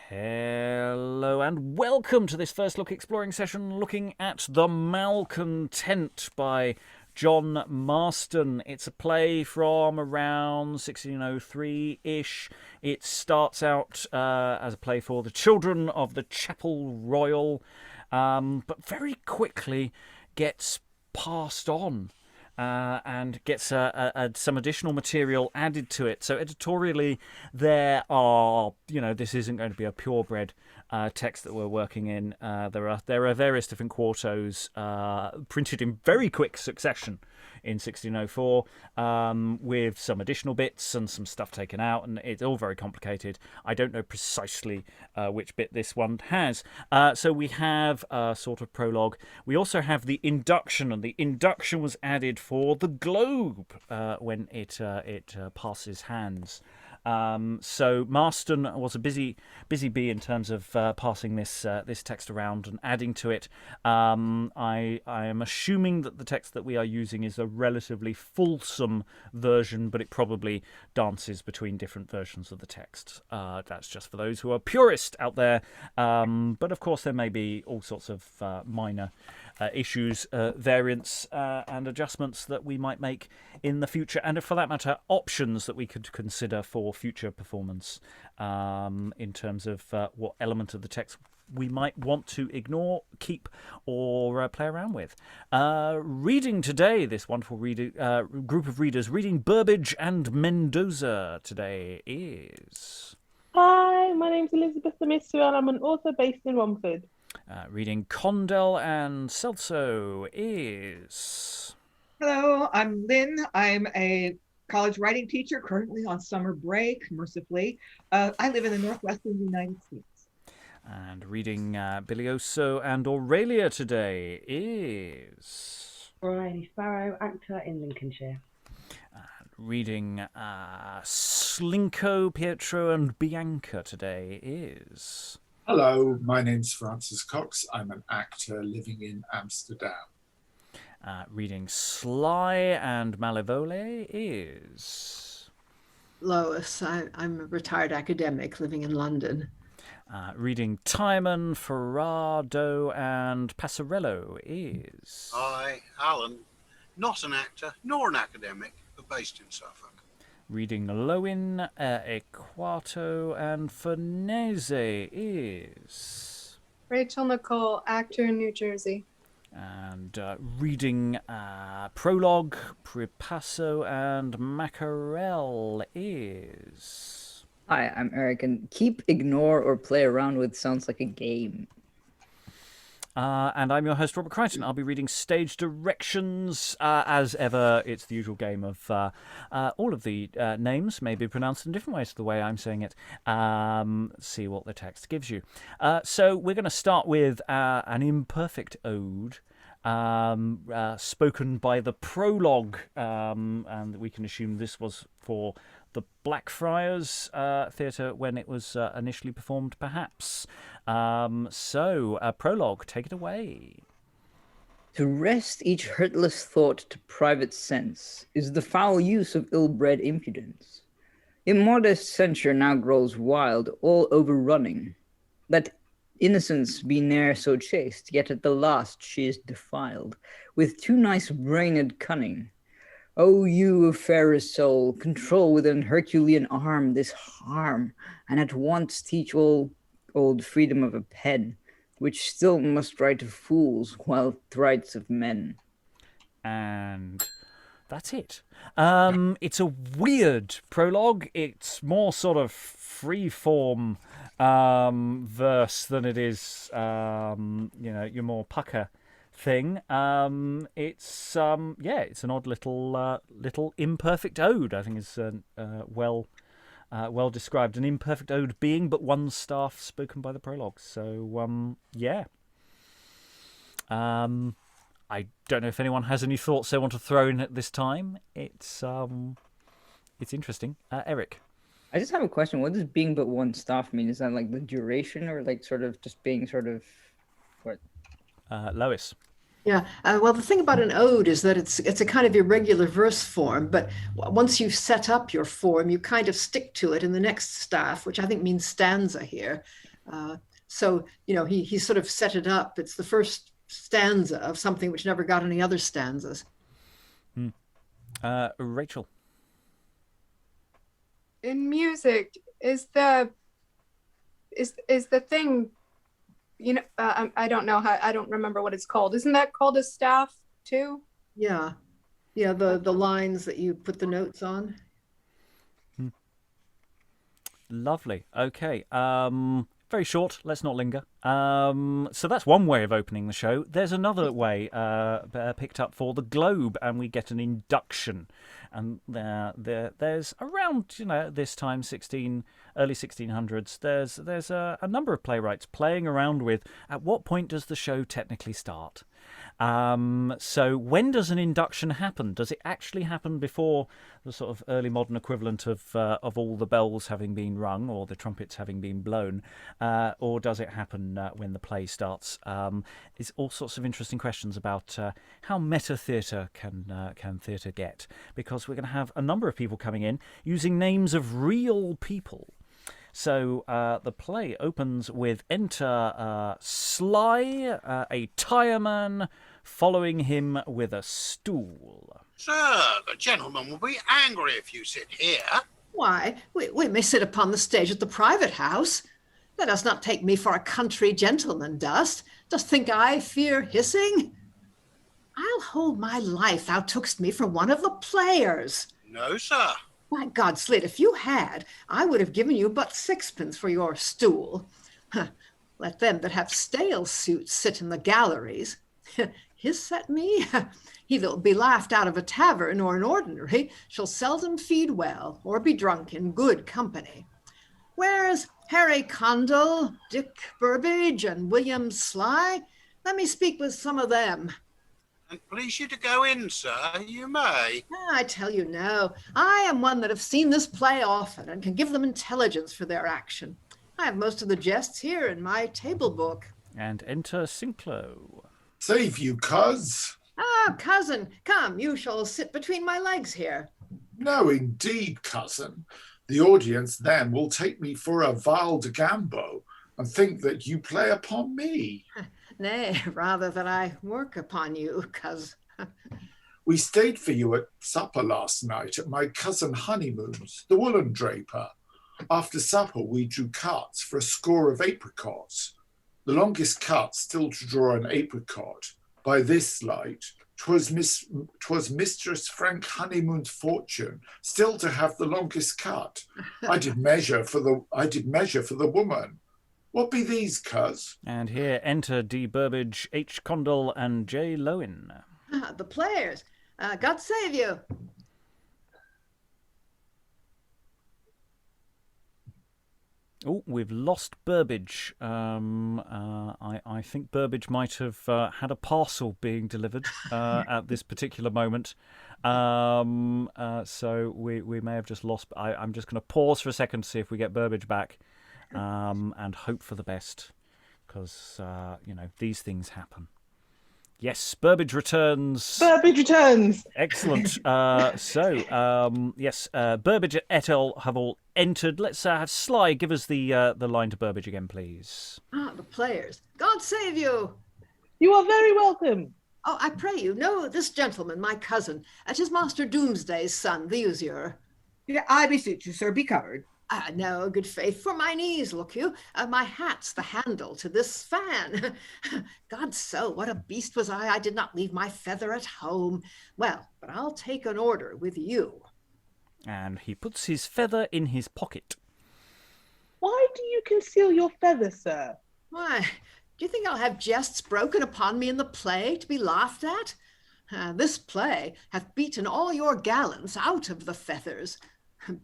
Hello and welcome to this first look exploring session looking at The Malcontent by John Marston. It's a play from around 1603-ish. It starts out as a play for the children of the Chapel Royal, but very quickly gets passed on and gets some additional material added to it. So editorially, there are, this isn't going to be a purebred text that we're working in. There are various different quartos printed in very quick succession in 1604, with some additional bits and some stuff taken out, and it's all very complicated. I don't know precisely which bit this one has. So we have a sort of prologue. We also have the induction, and the induction was added for the Globe when it passes hands. So Marston was a busy bee in terms of passing this text around and adding to it. I am assuming that the text that we are using is a relatively fulsome version, but it probably dances between different versions of the text. That's just for those who are purist out there. But of course, there may be all sorts of minor issues, variants, and adjustments that we might make in the future, and for that matter, options that we could consider for future performance in terms of what element of the text we might want to ignore, keep, or play around with. Reading today, this wonderful group of readers reading Burbage and Mendoza today is... Hi, my name's Elizabeth Amisu and I'm an author based in Romford. Reading Condell and Celso is... Hello, I'm Lynn. I'm a college writing teacher currently on summer break, mercifully. I live in the northwestern United States. And reading Bilioso and Aurelia today is... Bryony Farrow, actor in Lincolnshire. Reading Slinko, Pietro and Bianca today is... Hello, my name's Francis Cox. I'm an actor living in Amsterdam. Reading Sly and Malevole is... Lois. I'm a retired academic living in London. Reading Timon, Ferrado and Passarello is... Hi, Alan. Not an actor, nor an academic, but based in Suffolk. Reading Lowen, Equato and Fornese is... Rachel Nicole, actor in New Jersey. And reading Prologue, Pripasso and Mackerel is... Hi, I'm Eric, and keep, ignore, or play around with sounds like a game. And I'm your host, Robert Crichton. I'll be reading Stage Directions. As ever, it's the usual game of all of the names may be pronounced in different ways to the way I'm saying it. See what the text gives you. So we're going to start with an imperfect ode spoken by the prologue. And we can assume this was for the Blackfriars Theatre when it was initially performed, perhaps. So, prologue, take it away. To wrest each hurtless thought to private sense is the foul use of ill-bred impudence. Immodest censure now grows wild, all overrunning. Let innocence be ne'er so chaste, yet at the last she is defiled, with too nice brained cunning. O you of fairest soul, control with an Herculean arm this harm, and at once teach all old freedom of a pen, which still must write of fools while it writes of men. And that's it. It's a weird prologue. It's more sort of free-form verse than it is, your more pucker thing. It's an odd little imperfect ode. I think is well described. An imperfect ode being but one staff spoken by the prologue. So I don't know if anyone has any thoughts they want to throw in at this time. It's interesting. Eric. I just have a question. What does being but one staff mean? Is that like the duration, or like sort of just being sort of what? Lois. Yeah. Well, the thing about an ode is that it's a kind of irregular verse form, but once you've set up your form, you kind of stick to it in the next staff, which I think means stanza here. So, he sort of set it up. It's the first stanza of something which never got any other stanzas. Rachel. In music, is the thing, I don't know I don't remember what it's called. Isn't that called a staff too? Yeah. Yeah, the lines that you put the notes on. Lovely. Okay. Very short. Let's not linger. So that's one way of opening the show. There's another way picked up for the Globe, and we get an induction. And there's around this time, early 1600s. There's a number of playwrights playing around with at what point does the show technically start. So when does an induction happen? Does it actually happen before the sort of early modern equivalent of all the bells having been rung or the trumpets having been blown, or does it happen when the play starts? It's all sorts of interesting questions about how meta theatre can theatre get, because we're going to have a number of people coming in using names of real people. So the play opens with enter Sly, a tireman, following him with a stool. Sir, the gentleman will be angry if you sit here. Why, we may sit upon the stage at the private house. Let us not take me for a country gentleman, dost think I fear hissing? I'll hold my life thou tookst me for one of the players. No, sir. My God, Slit, if you had, I would have given you but sixpence for your stool. Let them that have stale suits sit in the galleries. Hiss at me? He that'll be laughed out of a tavern or an ordinary shall seldom feed well or be drunk in good company. Where's Harry Condell, Dick Burbage, and William Sly? Let me speak with some of them. And please you to go in, sir, you may. I tell you now, I am one that have seen this play often and can give them intelligence for their action. I have most of the jests here in my table book. And enter Sinclair. Save you, cuz. Ah, cousin, come, you shall sit between my legs here. No, indeed, cousin. The audience then will take me for a Val de Gambo and think that you play upon me. Nay, rather that I work upon you, cuz. We stayed for you at supper last night at my cousin Honeymoon's, the woolen draper. After supper, we drew carts for a score of apricots. The longest cut still to draw an apricot. By this light, 'twas Mistress Frank Honeymoon's fortune still to have the longest cut. I did measure for the woman. What be these, cuz? And here enter D. Burbage, H. Condell, and J. Lowen. Ah, the players. God save you. Oh, we've lost Burbage. I think Burbage might have had a parcel being delivered at this particular moment. So we may have just lost. I'm just going to pause for a second to see if we get Burbage back, and hope for the best, because these things happen. Yes, Burbage returns. Burbage returns. Excellent. Yes, Burbage et al. Have all entered. Let's have Sly give us the line to Burbage again, please. Ah, the players. God save you. You are very welcome. Oh, I pray you, know this gentleman, my cousin, and his Master Doomsday's son, the usurer. Yeah, I beseech you, sir, be covered. No, good faith, for my knees, look you. My hat's the handle to this fan. God so, what a beast was I did not leave my feather at home. Well, but I'll take an order with you. And he puts his feather in his pocket. Why do you conceal your feather, sir? Why, do you think I'll have jests broken upon me in the play to be laughed at? This play hath beaten all your gallants out of the feathers.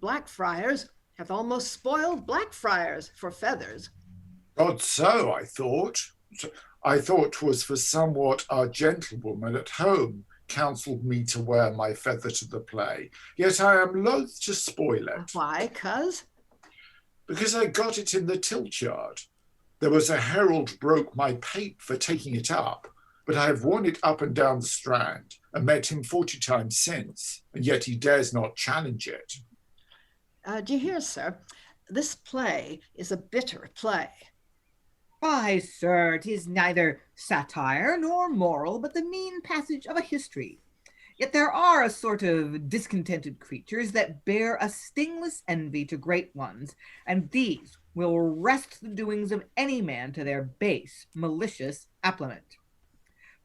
Blackfriars hath almost spoiled Blackfriars for feathers. God so, I thought. I thought 'twas for somewhat our gentlewoman at home counselled me to wear my feather to the play, yet I am loath to spoil it. Why, cuz? Because I got it in the tilt yard. There was a herald broke my pate for taking it up, but I have worn it up and down the Strand and met him 40 times since, and yet he dares not challenge it. Do you hear, sir? This play is a bitter play. Why, sir, 'tis neither satire nor moral, but the mean passage of a history. Yet there are a sort of discontented creatures that bear a stingless envy to great ones, and these will wrest the doings of any man to their base, malicious applement.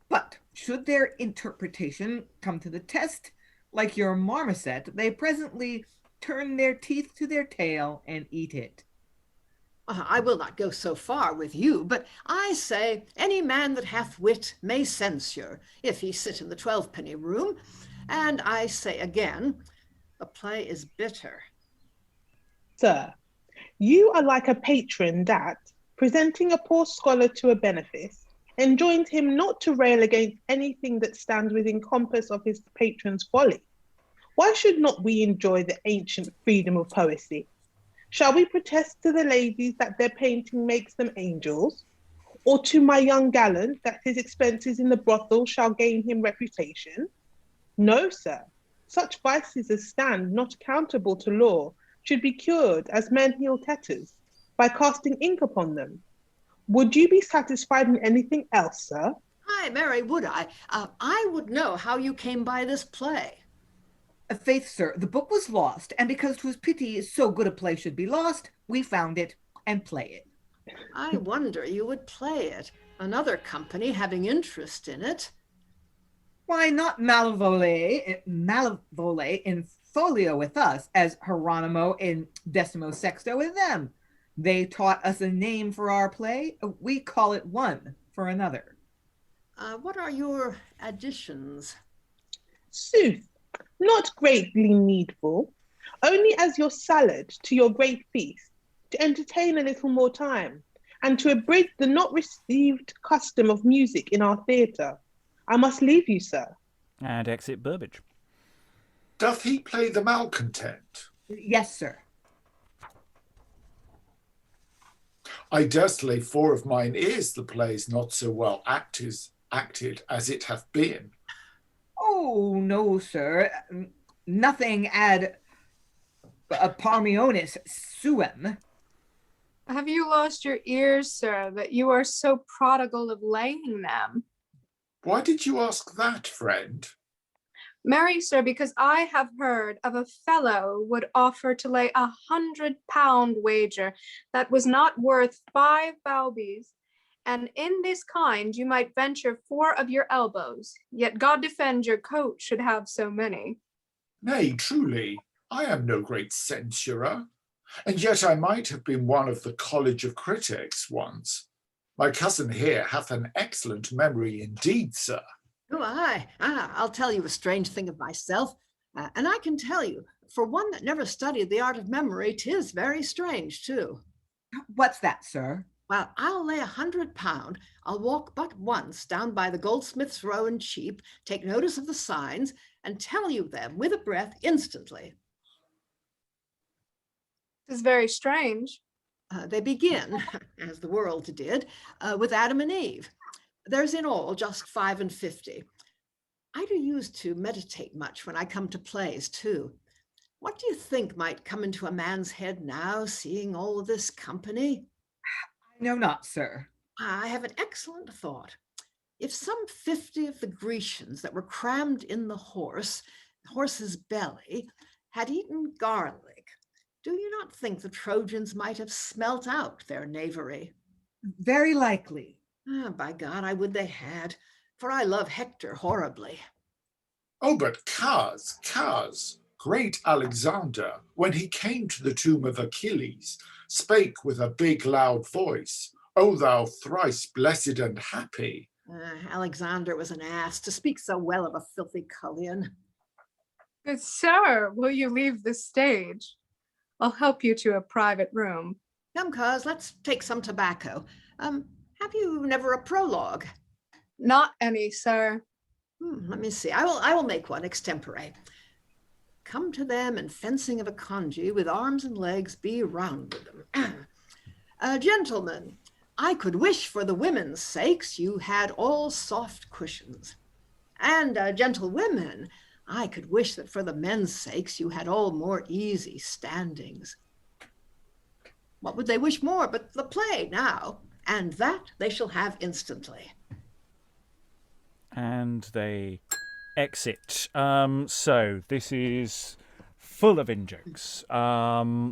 But should their interpretation come to the test, like your marmoset, they presently turn their teeth to their tail and eat it. I will not go so far with you, but I say any man that hath wit may censure, if he sit in the 12-penny room. And I say again, the play is bitter. Sir, you are like a patron that, presenting a poor scholar to a benefice, enjoins him not to rail against anything that stands within compass of his patron's folly. Why should not we enjoy the ancient freedom of poesy? Shall we protest to the ladies that their painting makes them angels? Or to my young gallant that his expenses in the brothel shall gain him reputation? No, sir. Such vices as stand not accountable to law should be cured as men heal tetters, by casting ink upon them. Would you be satisfied in anything else, sir? Aye, Mary, would I? I would know how you came by this play. Faith, sir, the book was lost, and because 'twas pity so good a play should be lost, we found it and play it. I wonder you would play it, another company having interest in it. Why not Malavoglia in folio with us, as Hieronymo in Decimo Sexto with them? They taught us a name for our play. We call it one for another. What are your additions? Sooth, not greatly needful, only as your salad to your great feast, to entertain a little more time, and to abridge the not received custom of music in our theatre. I must leave you, sir. And exit Burbage. Doth he play the malcontent? Yes, sir. I durst lay 4 of mine ears the play's not so well acted as it hath been. Oh, no, sir. Nothing ad Parmionis suem. Have you lost your ears, sir, that you are so prodigal of laying them? Why did you ask that, friend? Marry, sir, because I have heard of a fellow would offer to lay £100 wager that was not worth 5 bawbees, and in this kind you might venture 4 of your elbows, yet God defend your coat should have so many. Nay, truly, I am no great censurer, and yet I might have been one of the College of Critics once. My cousin here hath an excellent memory indeed, sir. Oh, aye. I'll tell you a strange thing of myself, and I can tell you, for one that never studied the art of memory, 'tis very strange, too. What's that, sir? Well, I'll lay £100. I'll walk but once down by the Goldsmiths' Row and Cheap, take notice of the signs, and tell you them with a breath instantly. It is very strange. They begin, as the world did, with Adam and Eve. There's in all just 5 and 50. I do use to meditate much when I come to plays too. What do you think might come into a man's head now, seeing all this company? I know not, sir. I have an excellent thought. If some 50 of the Grecians that were crammed in the horse's belly, had eaten garlic, do you not think the Trojans might have smelt out their knavery? Very likely. By God, I would they had, for I love Hector horribly. Oh, but Cars, great Alexander, when he came to the tomb of Achilles, spake with a big loud voice, O thou thrice blessed and happy. Alexander was an ass to speak so well of a filthy cullion. Good sir, will you leave the stage? I'll help you to a private room. Come, Cos, let's take some tobacco. Have you never a prologue? Not any, sir. Let me see. I will make one extempore. Come to them and fencing of a congy with arms and legs be round with them. Gentlemen, I could wish for the women's sakes you had all soft cushions. And, gentlewomen, I could wish that for the men's sakes you had all more easy standings. What would they wish more but the play now? And that they shall have instantly. And they exit. So this is full of in-jokes.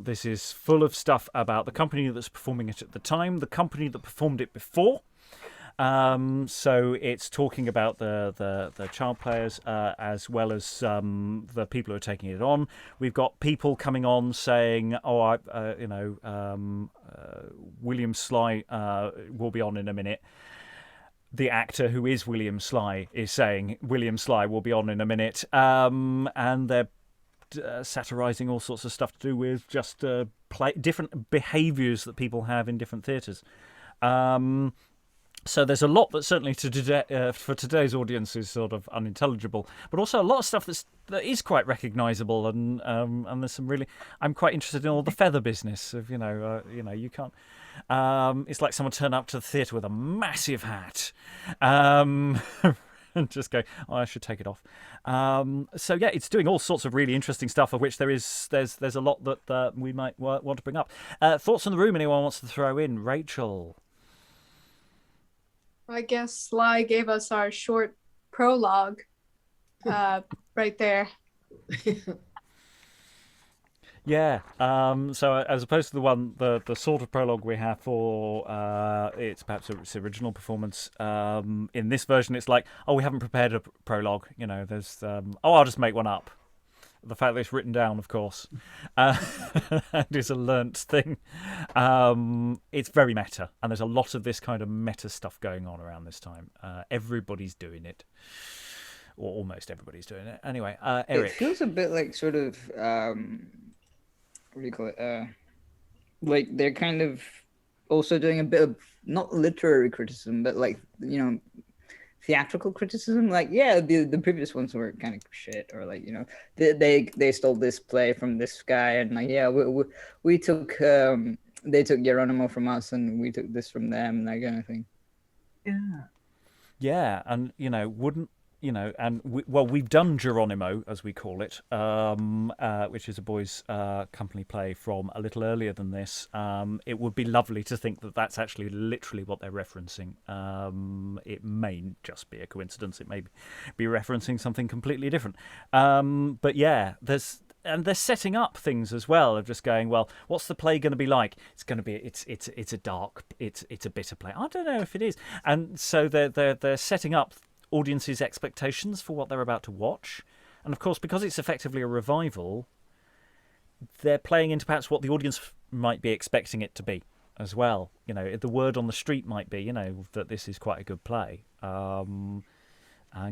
This is full of stuff about the company that's performing it at the time, the company that performed it before. So it's talking about the child players as well as the people who are taking it on. We've got people coming on saying, William Sly will be on in a minute. The actor who is William Sly is saying William Sly will be on in a minute. And they're satirising all sorts of stuff to do with just different behaviours that people have in different theatres. So there's a lot that certainly for today's audience is sort of unintelligible, but also a lot of stuff that is quite recognisable, and there's some really. I'm quite interested in all the feather business of you can't. It's like someone turned up to the theatre with a massive hat, and just go, oh, I should take it off. So yeah, it's doing all sorts of really interesting stuff, of which there's a lot that we might want to bring up. Thoughts on the room? Anyone wants to throw in? Rachel. I guess Sly gave us our short prologue right there. Yeah. So as opposed to the sort of prologue we have for it's perhaps its original performance. In this version, it's like, oh, we haven't prepared a prologue. There's I'll just make one up. The fact that it's written down, of course, is a learnt thing. It's very meta, and there's a lot of this kind of meta stuff going on around this time. Everybody's doing it, or almost everybody's doing it. Anyway, Eric. It feels a bit like sort of what do you call it? Like they're kind of also doing a bit of not literary criticism, but like theatrical criticism. Like, yeah, the previous ones were kind of shit, or like they stole this play from this guy, and like, yeah, we took they took Geronimo from us, and we took this from them, that kind of thing. Yeah, and we've done Geronimo, as we call it, which is a boys' company play from a little earlier than this. It would be lovely to think that that's actually literally what they're referencing. It may just be a coincidence. It may be referencing something completely different. But yeah, they're setting up things as well, of just going, well, what's the play going to be like? It's going to be it's a bitter play. I don't know if it is, and so they're setting up audiences' expectations for what they're about to watch, and of course, because it's effectively a revival, they're playing into perhaps what the audience might be expecting it to be as well. The word on the street might be that this is quite a good play,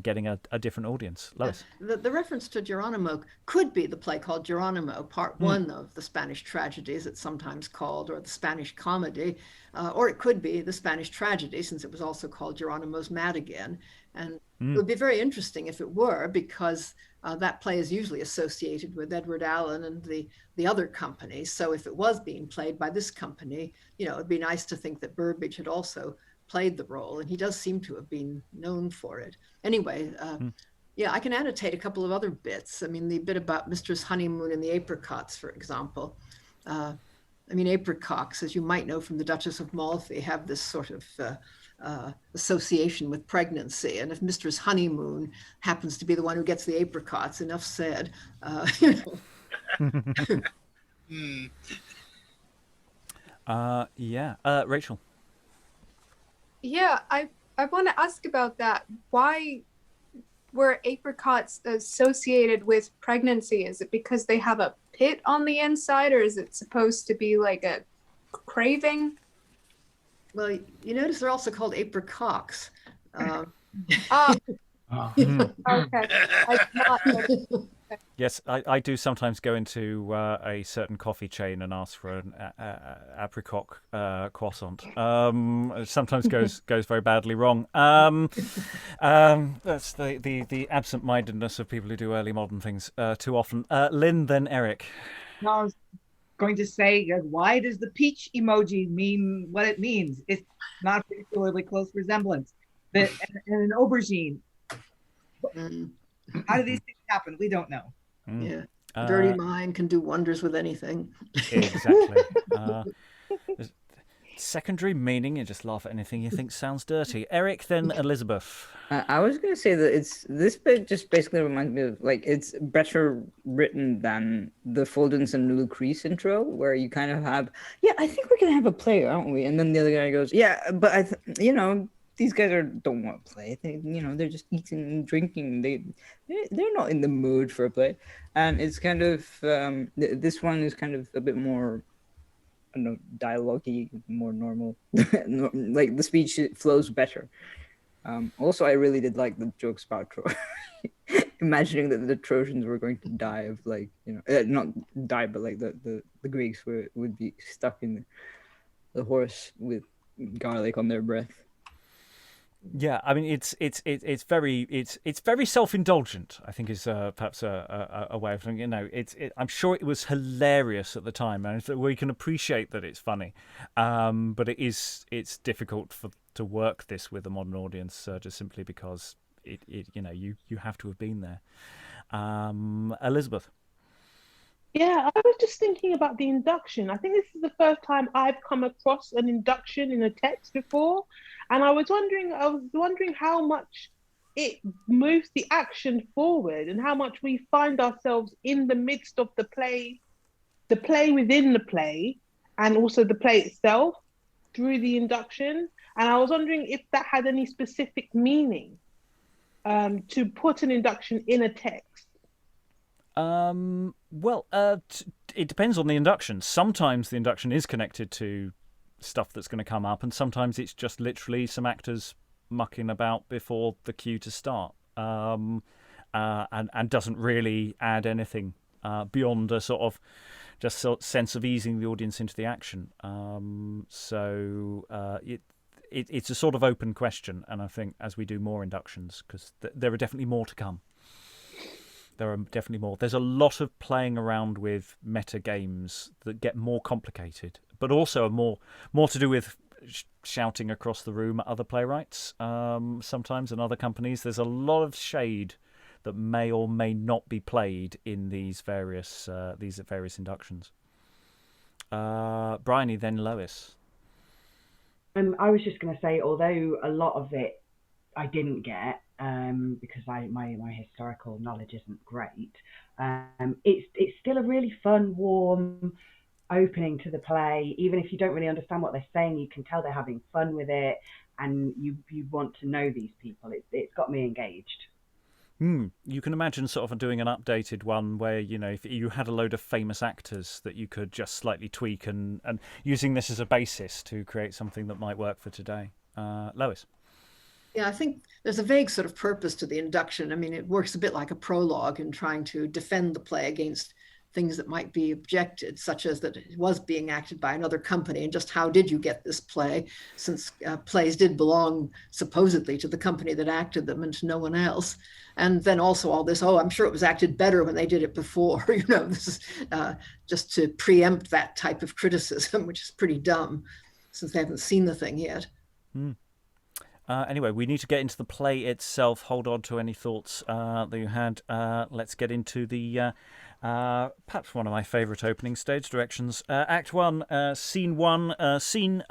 getting a different audience. Lois. The reference to Geronimo could be the play called Geronimo, part one of the Spanish tragedies, it's sometimes called, or the Spanish comedy, or it could be the Spanish tragedy, since it was also called Geronimo's Mad Again. And it would be very interesting if it were, because that play is usually associated with Edward Allen and the other companies. So if it was being played by this company, it'd be nice to think that Burbage had also played the role, and he does seem to have been known for it. Anyway, yeah, I can annotate a couple of other bits. I mean, the bit about Mistress Honeymoon and the apricots, for example. Apricots, as you might know from the Duchess of Malfi, have this sort of association with pregnancy, and if Mistress Honeymoon happens to be the one who gets the apricots, enough said. Rachel. Yeah, I want to ask about that. Why were apricots associated with pregnancy? Is it because they have a pit on the inside, or is it supposed to be like a craving? Well, you notice they're also called apricots. Okay. Yes, I do sometimes go into a certain coffee chain and ask for an apricot croissant. It sometimes goes very badly wrong. That's the absent-mindedness of people who do early modern things too often. Lynn, then Eric. No, going to say, why does the peach emoji mean what it means? It's not a particularly close resemblance. And an aubergine. How do these things happen? We don't know. Yeah. Dirty mind can do wonders with anything. Exactly. Secondary meaning, you just laugh at anything you think sounds dirty. Eric, then Elizabeth. I was gonna say that this bit just basically reminds me of it's better written than the Fulden's and Lucrece intro, where you kind of have, I think we're gonna have a play, aren't we? And then the other guy goes, but these guys don't want to play. They're just eating and drinking. They're not in the mood for a play, and it's kind of this one is kind of a bit more, I don't know, dialogue-y, more normal. Like the speech flows better. Also, I really did like the jokes about imagining that the Trojans were going to die of not die, but the Greeks would be stuck in the horse with garlic on their breath. Yeah, I mean it's very self-indulgent, I think, is perhaps a way of thinking. I'm sure it was hilarious at the time, and we can appreciate that it's funny, but it's difficult to work this with a modern audience, just simply because you have to have been there. Elizabeth. Yeah, I was just thinking about the induction. I think this is the first time I've come across an induction in a text before, and I was wondering how much it moves the action forward and how much we find ourselves in the midst of the play within the play, and also the play itself through the induction. And I was wondering if that had any specific meaning to put an induction in a text. It depends on the induction. Sometimes the induction is connected to stuff that's going to come up, and sometimes it's just literally some actors mucking about before the cue to start, and doesn't really add anything beyond a sort of just sense of easing the audience into the action. It's a sort of open question, and I think as we do more inductions, because there are definitely more to come. There are definitely more. There's a lot of playing around with meta games that get more complicated, but also more to do with shouting across the room at other playwrights. Sometimes in other companies, there's a lot of shade that may or may not be played in these various inductions. Bryony, then Lois. I was just going to say, although a lot of it I didn't get, because my historical knowledge isn't great, it's still a really fun, warm opening to the play. Even if you don't really understand what they're saying, you can tell they're having fun with it, and you want to know these people. It's got me engaged. You can imagine sort of doing an updated one where, if you had a load of famous actors that you could just slightly tweak and using this as a basis to create something that might work for today. Lois. Yeah, I think there's a vague sort of purpose to the induction. I mean, it works a bit like a prologue in trying to defend the play against things that might be objected, such as that it was being acted by another company, and just how did you get this play, since plays did belong supposedly to the company that acted them and to no one else. And then also all this, I'm sure it was acted better when they did it before. This is just to preempt that type of criticism, which is pretty dumb, since they haven't seen the thing yet. Anyway, we need to get into the play itself. Hold on to any thoughts that you had. Let's get into the perhaps one of my favourite opening stage directions. Act 1, Scene 1. Scene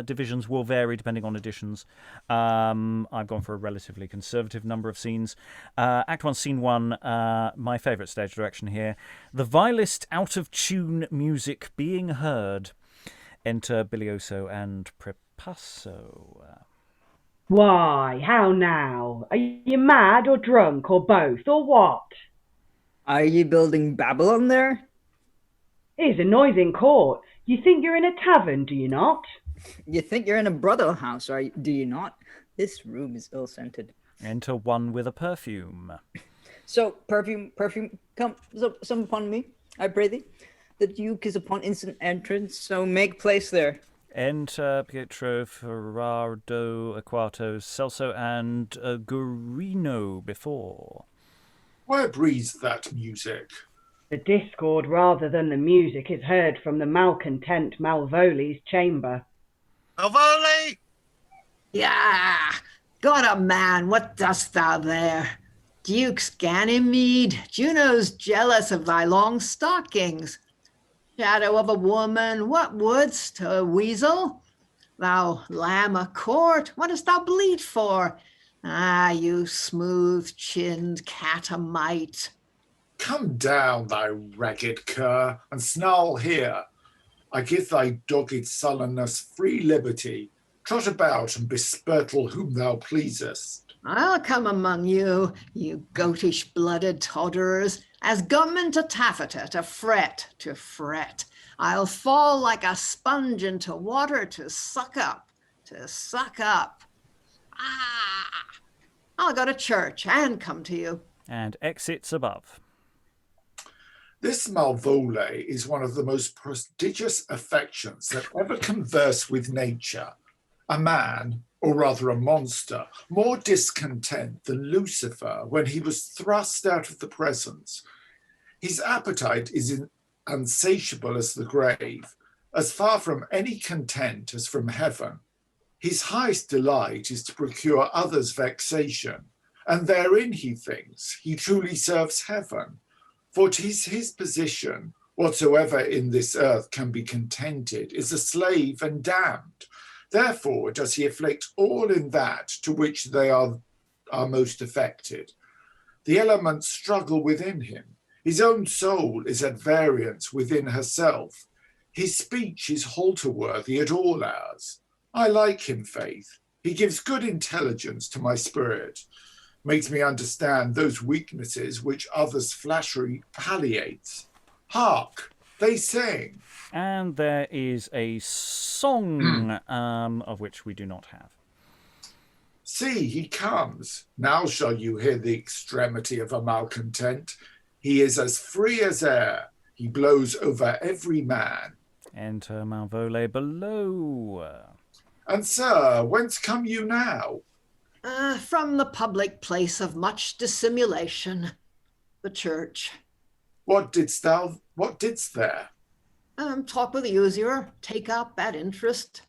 divisions will vary depending on editions. I've gone for a relatively conservative number of scenes. Act 1, Scene 1, my favourite stage direction here. The vilest out-of-tune music being heard. Enter Bilioso and Prepasso. Why, how now? Are you mad or drunk or both or what? Are you building Babylon there? Here's a noise in court. You think you're in a tavern, do you not? You think you're in a brothel house, do you not? This room is ill-scented. Enter one with a perfume. So, perfume, come some upon me, I pray thee. The Duke is upon instant entrance, so make place there. Enter Pietro Ferrardo, Aquato, Celso, and Gurino before. Where breathes that music? The discord rather than the music is heard from the malcontent Malvole's chamber. Malvoli! Yeah, God, man, what dost thou there? Duke's Ganymede, Juno's jealous of thy long stockings. Shadow of a woman, what wouldst, a weasel? Thou lamb of court, what dost thou bleat for? Ah, you smooth-chinned catamite. Come down, thy ragged cur, and snarl here. I give thy dogged sullenness free liberty. Trot about and bespurtle whom thou pleasest. I'll come among you, you goatish-blooded totterers, as gummin to taffeta, to fret. I'll fall like a sponge into water to suck up. Ah! I'll go to church and come to you. And exits above. This Malvole is one of the most prodigious affections that ever converse with nature. A man, or rather a monster, more discontent than Lucifer when he was thrust out of the presence. His appetite is unsatiable as the grave, as far from any content as from heaven. His highest delight is to procure others vexation, and therein he thinks he truly serves heaven. For 'tis his position, whatsoever in this earth can be contented, is a slave and damned. Therefore does he afflict all in that to which they are most affected. The elements struggle within him. His own soul is at variance within herself. His speech is halter-worthy at all hours. I like him, Faith. He gives good intelligence to my spirit, makes me understand those weaknesses which others' flattery palliates. Hark, they sing. And there is a song of which we do not have. See, he comes. Now shall you hear the extremity of a malcontent. He is as free as air. He blows over every man. Enter Malvole below. And sir, whence come you now? From the public place of much dissimulation, the church. What didst there? Talk with the usurer, take up at interest.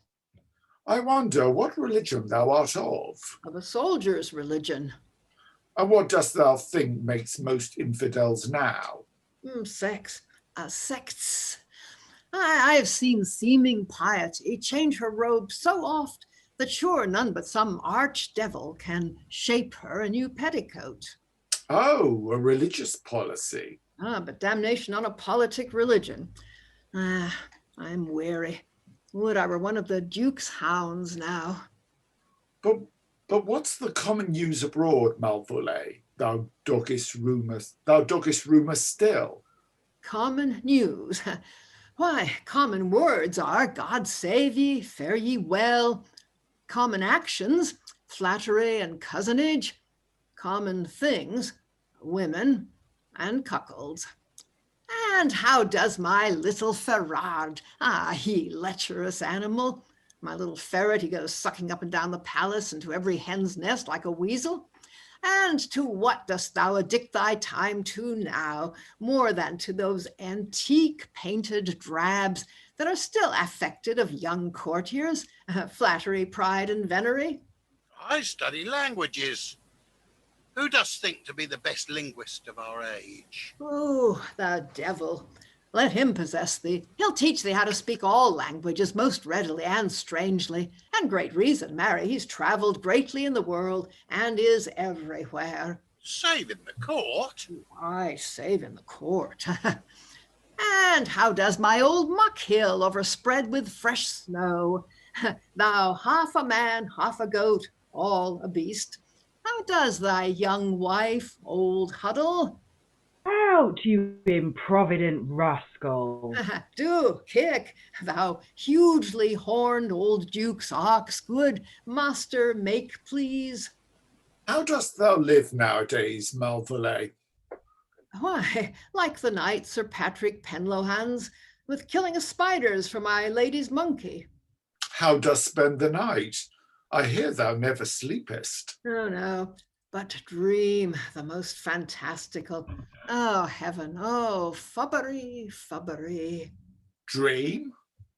I wonder what religion thou art of. Of a soldier's religion. And what dost thou think makes most infidels now? Sects. I have seen seeming piety change her robe so oft that sure none but some arch-devil can shape her a new petticoat. Oh, a religious policy. But damnation on a politic religion. I'm weary. Would I were one of the Duke's hounds now. But what's the common news abroad, Malvole? Thou doggest rumour still. Common news? Why, common words are God save ye, fare ye well. Common actions, flattery and cousinage. Common things, women and cuckolds. And how does my little Ferrard? Ye lecherous animal. My little ferret, he goes sucking up and down the palace and to every hen's nest like a weasel. And to what dost thou addict thy time to now, more than to those antique painted drabs that are still affected of young courtiers, flattery, pride, and venery? I study languages. Who dost think to be the best linguist of our age? Oh, the devil. Let him possess thee. He'll teach thee how to speak all languages most readily and strangely. And great reason, marry, he's travelled greatly in the world and is everywhere. Save in the court? Aye, save in the court. And how does my old muck hill overspread with fresh snow? Thou half a man, half a goat, all a beast. How does thy young wife, old Huddle? Out, you improvident rascal. Do kick, thou hugely horned old Duke's ox, good master, make please. How dost thou live nowadays, Malvole? Why, like the knight Sir Patrick Penlohans, with killing of spiders for my lady's monkey. How dost spend the night? I hear thou never sleepest. Oh, no, But dream, the most fantastical. Oh, heaven, oh, fubbery, fubbery. Dream?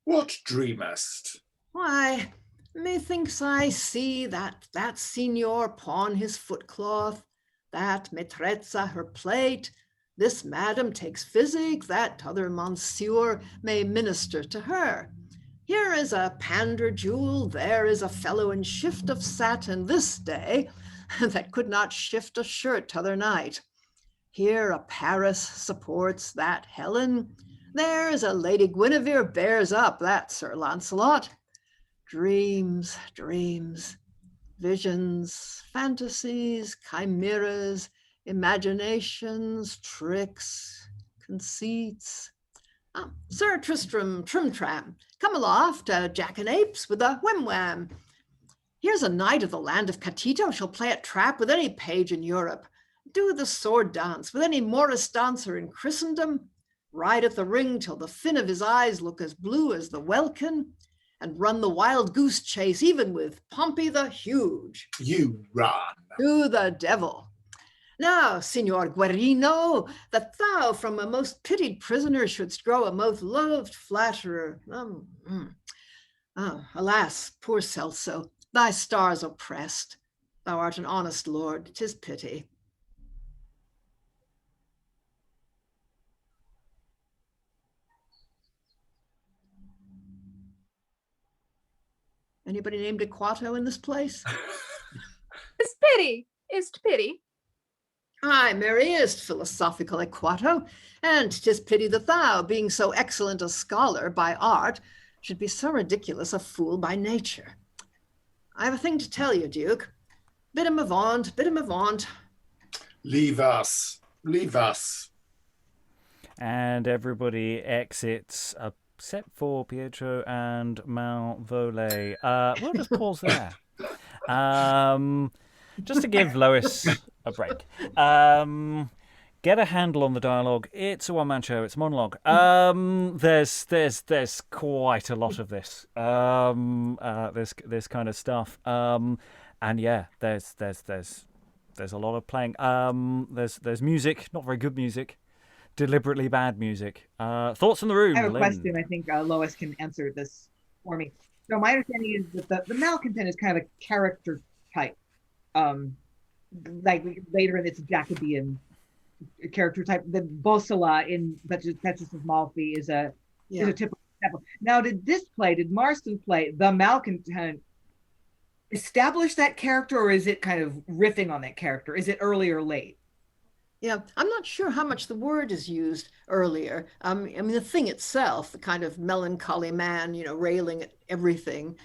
What dreamest? Why, methinks I see that signor pawn his footcloth, that Maitreazza her plate, this madam takes physic, that other monsieur may minister to her. Here is a pander jewel, there is a fellow in shift of satin this day that could not shift a shirt t'other night. Here a Paris supports that Helen, there is a Lady Guinevere bears up that Sir Lancelot. Dreams, dreams, visions, fantasies, chimeras, imaginations, tricks, conceits. Sir Tristram Trimtram, come aloft, jackanapes with a whim-wham. Here's a knight of the land of Catito shall play at trap with any page in Europe, do the sword dance with any Morris dancer in Christendom, ride at the ring till the fin of his eyes look as blue as the welkin, and run the wild goose chase even with Pompey the Huge. You run. To the devil. Now, Signor Guerino, that thou from a most pitied prisoner shouldst grow a most loved flatterer. Alas, poor Celso, thy star's oppressed. Thou art an honest lord, 'tis pity. Anybody named Equato in this place? It's pity. It's pity. Aye, Mary is philosophical Equato, and 'tis pity that thou, being so excellent a scholar by art, should be so ridiculous a fool by nature. I have a thing to tell you, Duke. Bid him avaunt, bid him avaunt. Leave us. Leave us. And everybody exits except for Pietro and Malvolio. We'll just pause there. Just to give Lois a break. Get a handle on the dialogue. It's a one-man show. It's a monologue. There's quite a lot of this. This kind of stuff. And yeah, there's a lot of playing. There's music, not very good music. Deliberately bad music. Thoughts in the room? I have a Lynn? question. I think Lois can answer this for me. So my understanding is that the malcontent is kind of a character type. Like later in its Jacobean character type. The Bosola in Duchess of Malfi is a typical example. Now, did Marston play the malcontent establish that character, or is it kind of riffing on that character? Is it early or late? Yeah, I'm not sure how much the word is used earlier. I mean, the thing itself, the kind of melancholy man, railing at everything,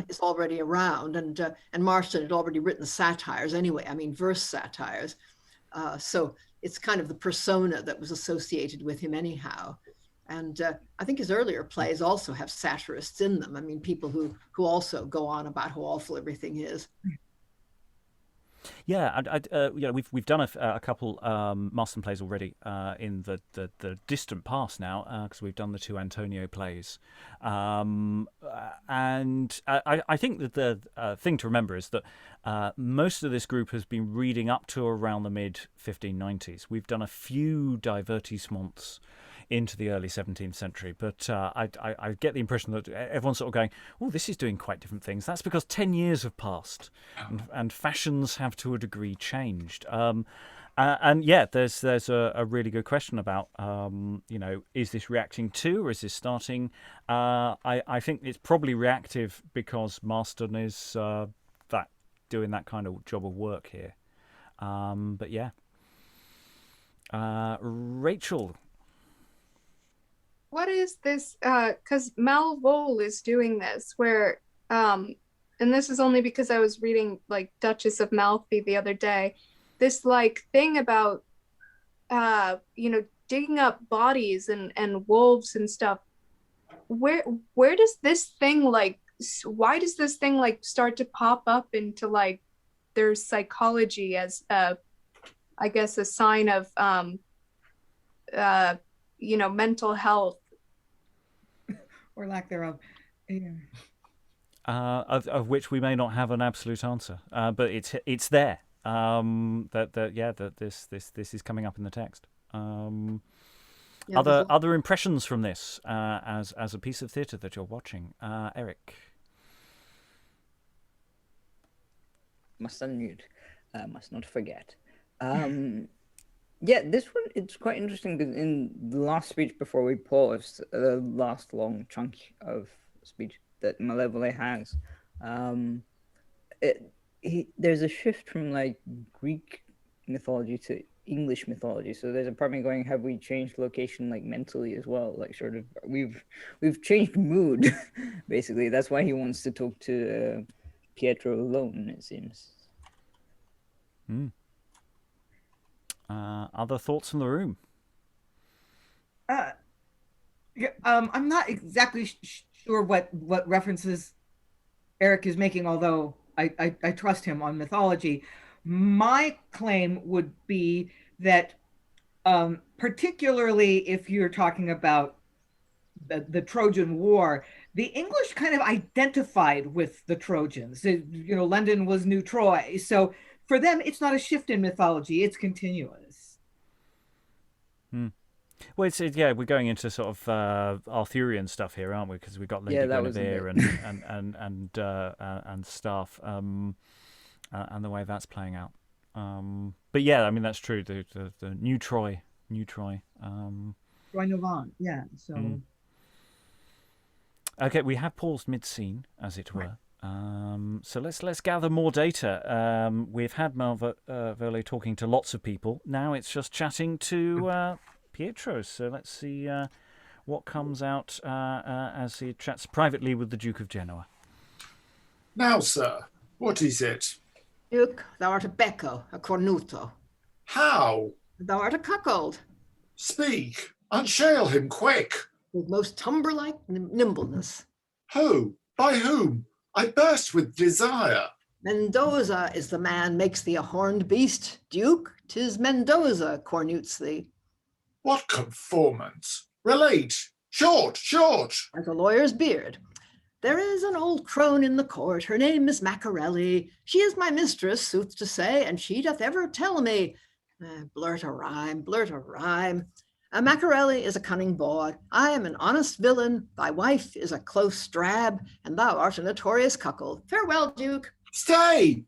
is already around. And Marston had already written satires anyway. I mean, verse satires. So it's kind of the persona that was associated with him anyhow. And I think his earlier plays also have satirists in them. I mean, people who also go on about how awful everything is. Yeah, we've done a couple Marston plays already in the distant past now, because we've done the two Antonio plays, and I think that the thing to remember is that most of this group has been reading up to around the mid 1590s. We've done a few divertissements into the early 17th century, but I get the impression that everyone's sort of going, oh, this is doing quite different things. That's because 10 years have passed and fashions have to a degree changed. And yeah, there's a really good question about, is this reacting to, or is this starting? I think it's probably reactive because Marston is doing that kind of job of work here. But yeah. Rachel. What is this? Because Malvol is doing this, where, and this is only because I was reading like Duchess of Malfi the other day. This like thing about, digging up bodies and wolves and stuff. Where does this thing why does this thing start to pop up into their psychology as I guess a sign of mental health or lack thereof, of which we may not have an absolute answer, but it's there. that this is coming up in the text. Yeah, Other impressions from this as a piece of theatre that you're watching, Eric? Must unmute. Must not forget. Yeah, this one, it's quite interesting because in the last speech before we paused, the last long chunk of speech that Malevole has, there's a shift from like Greek mythology to English mythology. So there's a part of me going, have we changed location like mentally as well? Like sort of we've changed mood, basically. That's why he wants to talk to Pietro alone, it seems. Other thoughts from the room? I'm not exactly sure what references Eric is making, although I trust him on mythology. My claim would be that, particularly if you're talking about the Trojan War, the English kind of identified with the Trojans. London was New Troy. So for them, it's not a shift in mythology, it's continuous. Well, we're going into sort of Arthurian stuff here, aren't we? Because we've got Lady Guinevere and stuff, and the way that's playing out. But yeah, I mean that's true. The New Troy. Troy Novant, yeah. So. Okay, we have paused mid-scene, as it were. So let's gather more data. We've had Malevole talking to lots of people. Now it's just chatting to Pietro. So let's see what comes out as he chats privately with the Duke of Genoa. Now, sir, what is it? Duke, thou art a becco, a cornuto. How? Thou art a cuckold. Speak, unshale him quick. With most tumber-like nimbleness. Who? By whom? I burst with desire. Mendoza is the man makes thee a horned beast. Duke, 'tis Mendoza cornutes thee. What conformance? Relate. Short. As a lawyer's beard. There is an old crone in the court, her name is Macarelli. She is my mistress, sooth to say, and she doth ever tell me, blurt a rhyme. Macarelli is a cunning bawd. I am an honest villain. Thy wife is a close drab, and thou art a notorious cuckold. Farewell, Duke. Stay.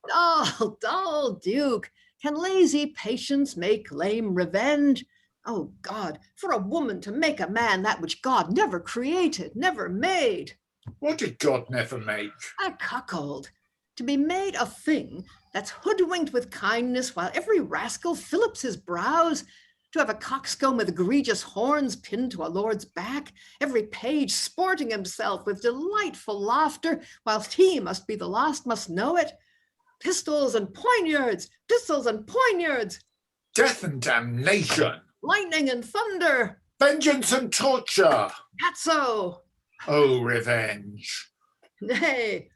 Dull, Duke. Can lazy patience make lame revenge? Oh, God, for a woman to make a man that which God never created, never made. What did God never make? A cuckold. To be made a thing that's hoodwinked with kindness while every rascal fillips his brows. To have a coxcomb with egregious horns pinned to a lord's back, every page sporting himself with delightful laughter, whilst he must be the last, must know it. Pistols and poniards! Death and damnation! Lightning and thunder! Vengeance and torture! Cazzo! Oh, revenge! Nay,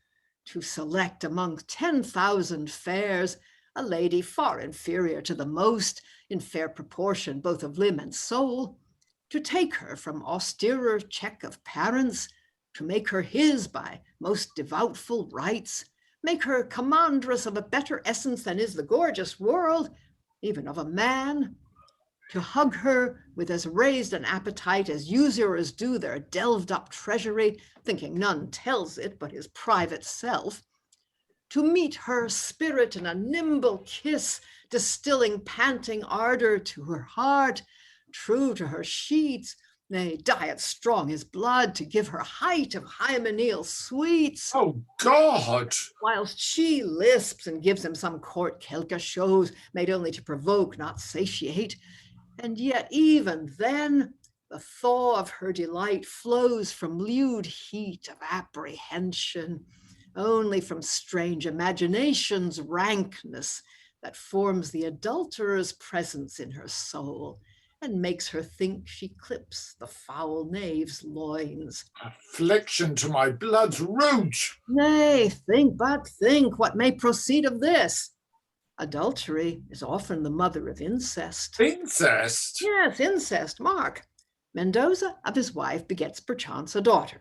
to select among 10,000 fairs a lady far inferior to the most, in fair proportion both of limb and soul, to take her from austerer check of parents, to make her his by most devoutful rites, make her commandress of a better essence than is the gorgeous world, even of a man, to hug her with as raised an appetite as usurers do their delved up treasury, thinking none tells it but his private self, to meet her spirit in a nimble kiss, distilling panting ardor to her heart, true to her sheets, nay, diet strong his blood to give her height of hymeneal sweets. Oh, God! Whilst she lisps and gives him some court kelka shows made only to provoke, not satiate. And yet even then, the thaw of her delight flows from lewd heat of apprehension, only from strange imagination's rankness that forms the adulterer's presence in her soul and makes her think she clips the foul knave's loins. Affliction to my blood's root! Nay, think what may proceed of this. Adultery is often the mother of incest. Incest? Yes, incest, mark. Mendoza of his wife begets perchance a daughter.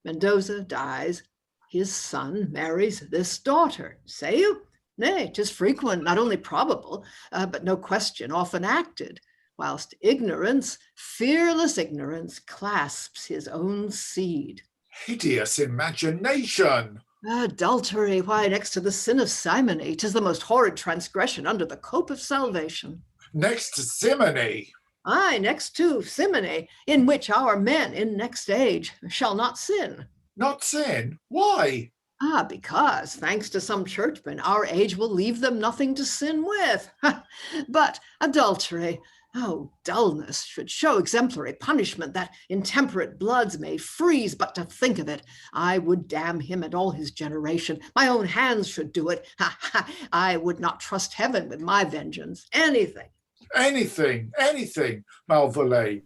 Mendoza dies. His son marries this daughter. Say you? Nay, 'tis frequent, not only probable, but no question often acted, whilst ignorance, fearless ignorance, clasps his own seed. Hideous imagination! Adultery, why, next to the sin of simony, 'tis the most horrid transgression under the cope of salvation. Next to simony! Aye, next to simony, in which our men in next age shall not sin. Not sin? Why? Because, thanks to some churchmen, our age will leave them nothing to sin with. But adultery, oh, dullness, should show exemplary punishment, that intemperate bloods may freeze but to think of it. I would damn him and all his generation. My own hands should do it. I would not trust heaven with my vengeance. Anything. Anything, Malvolée.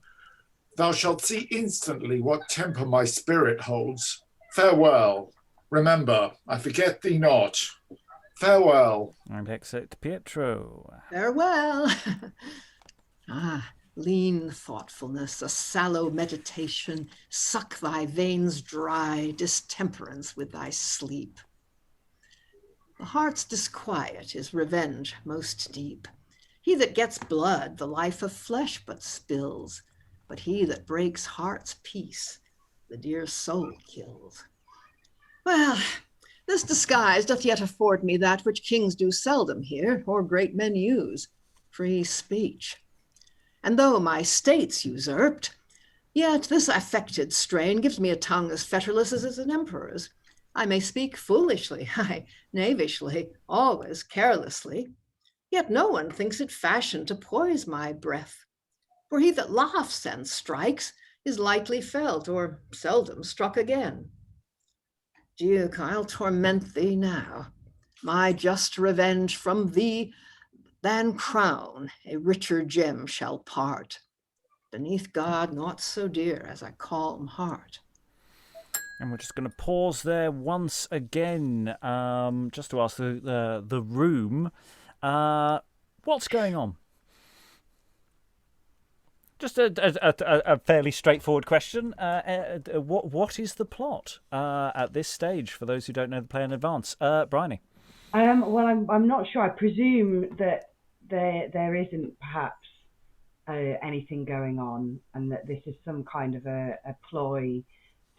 Thou shalt see instantly what temper my spirit holds. Farewell. Remember, I forget thee not. Farewell. And exit Pietro. Farewell. Lean thoughtfulness, a sallow meditation, suck thy veins dry, distemperance with thy sleep. The heart's disquiet is revenge most deep. He that gets blood, the life of flesh but spills, but he that breaks heart's peace, the dear soul kills. Well, this disguise doth yet afford me that which kings do seldom hear, or great men use, free speech. And though my state's usurped, yet this affected strain gives me a tongue as fetterless as an emperor's. I may speak foolishly, aye, knavishly, always carelessly, yet no one thinks it fashion to poise my breath. For he that laughs and strikes is lightly felt, or seldom struck again. Duke, I'll torment thee now. My just revenge from thee than crown a richer gem shall part. Beneath God, naught so dear as a calm heart. And we're just going to pause there once again, just to ask the room, what's going on? Just a fairly straightforward question. What is the plot at this stage for those who don't know the play in advance? Bryony. Well, I'm not sure. I presume that there isn't perhaps anything going on, and that this is some kind of a ploy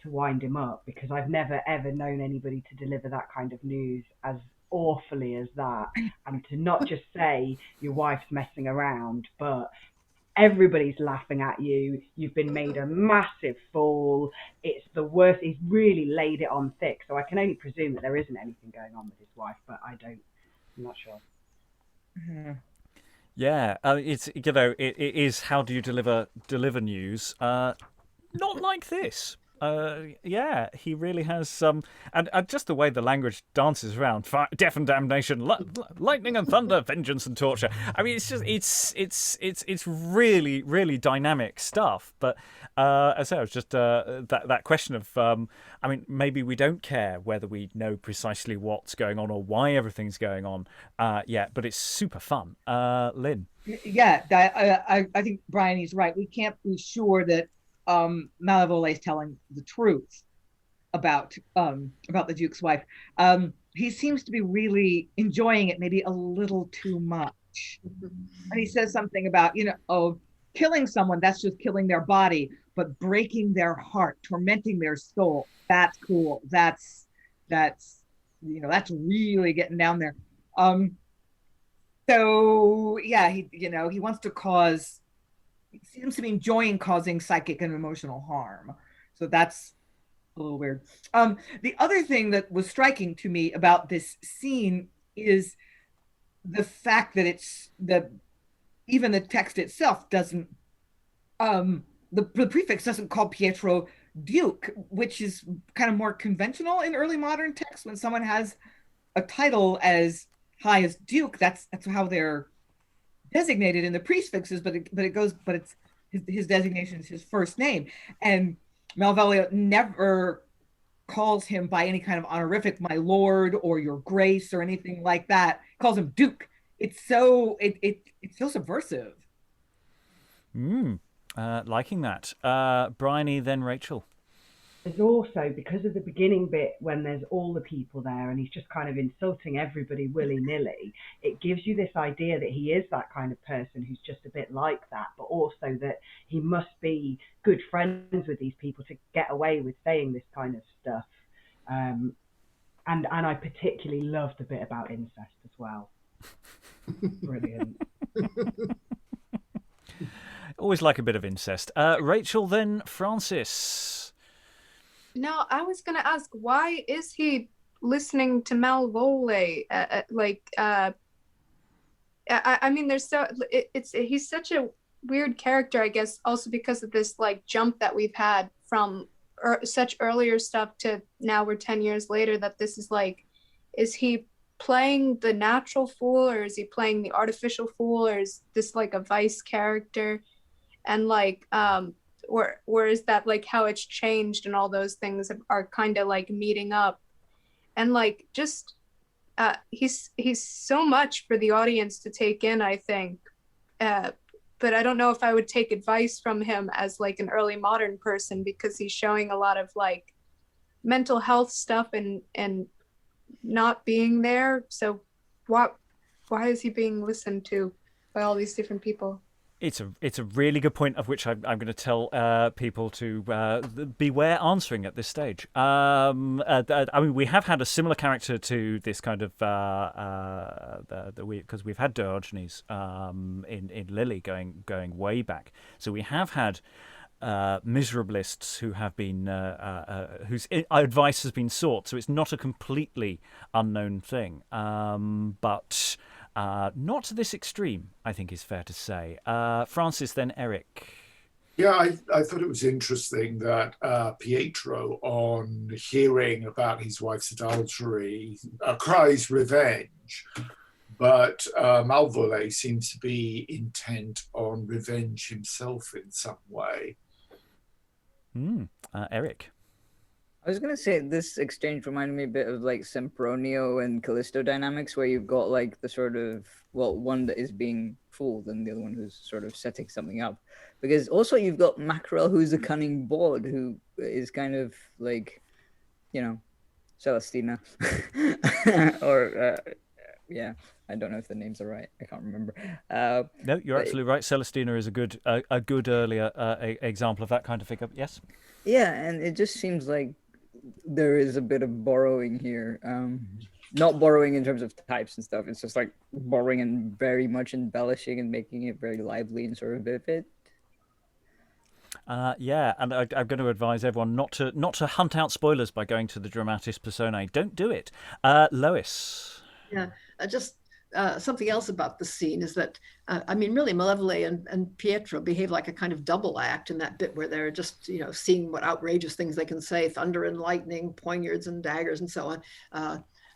to wind him up, because I've never ever known anybody to deliver that kind of news as awfully as that, and to not just say your wife's messing around, but everybody's laughing at you. You've been made a massive fool. It's the worst. He's really laid it on thick. So I can only presume that there isn't anything going on with his wife, but I'm not sure. Mm-hmm. Yeah, it's it is how do you deliver news? Not like this. Yeah, he really has and just the way the language dances around, death and damnation, lightning and thunder, vengeance and torture. I mean, it's just it's really, really dynamic stuff. But as I say, it was just that question of I mean, maybe we don't care whether we know precisely what's going on or why everything's going on yet, but it's super fun. Lynn. Yeah, I think Bryony's right. We can't be sure that Malvolée is telling the truth about the Duke's wife. He seems to be really enjoying it, maybe a little too much. And he says something about, killing someone, that's just killing their body, but breaking their heart, tormenting their soul, that's cool. That's really getting down there. So yeah, he wants to cause. He seems to be enjoying causing psychic and emotional harm. So that's a little weird. The other thing that was striking to me about this scene is the fact that even the text itself doesn't, the prefix doesn't call Pietro Duke, which is kind of more conventional in early modern texts. When someone has a title as high as Duke, that's how they're designated in the prefixes, but it's his designation is his first name, and Malvolée never calls him by any kind of honorific, my lord or your grace or anything like that. He calls him Duke. It's so subversive. Liking that. Bryony, then Rachel. there's also, because of the beginning bit when there's all the people there and he's just kind of insulting everybody willy-nilly, it gives you this idea that he is that kind of person who's just a bit like that, but also that he must be good friends with these people to get away with saying this kind of stuff. And I particularly love the bit about incest as well. Brilliant. Always like a bit of incest. Rachel, then Francis. No, I was gonna ask, why is he listening to Malvolio? I mean, he's such a weird character, I guess, also because of this like jump that we've had from such earlier stuff to now we're 10 years later, that this is like, is he playing the natural fool, or is he playing the artificial fool, or is this like a vice character? And like, or is that like how it's changed and all those things are kind of like meeting up? And like, just he's so much for the audience to take in, I think, but I don't know if I would take advice from him as like an early modern person, because he's showing a lot of like mental health stuff and not being there. So why is he being listened to by all these different people? It's a really good point, of which I'm going to tell people to beware answering at this stage. I mean, we have had a similar character to this kind of because we've had Diogenes in Lily going way back. So we have had miserablists who have been whose advice has been sought. So it's not a completely unknown thing, but. Not to this extreme, I think is fair to say. Francis, then Eric. Yeah, I thought it was interesting that Pietro, on hearing about his wife's adultery, cries revenge, but Malvolio seems to be intent on revenge himself in some way. Eric. I was going to say this exchange reminded me a bit of like Sempronio and Callisto dynamics, where you've got like the sort of, well, one that is being fooled and the other one who's sort of setting something up. Because also you've got Mackerel, who's a cunning bawd, who is kind of like, you know, Celestina. Or, yeah, I don't know if the names are right. I can't remember. No, you're absolutely right. Celestina is a good earlier example of that kind of figure. Yes. Yeah, and it just seems like there is a bit of borrowing here. Not borrowing in terms of types and stuff. It's just like borrowing and very much embellishing and making it very lively and sort of vivid. Yeah, and I'm going to advise everyone not to hunt out spoilers by going to the Dramatis Personae. Don't do it. Lois. Yeah, just something else about the scene is that, I mean, really, Malvolio and Pietro behave like a kind of double act in that bit where they're just, you know, seeing what outrageous things they can say, thunder and lightning, poignards and daggers and so on.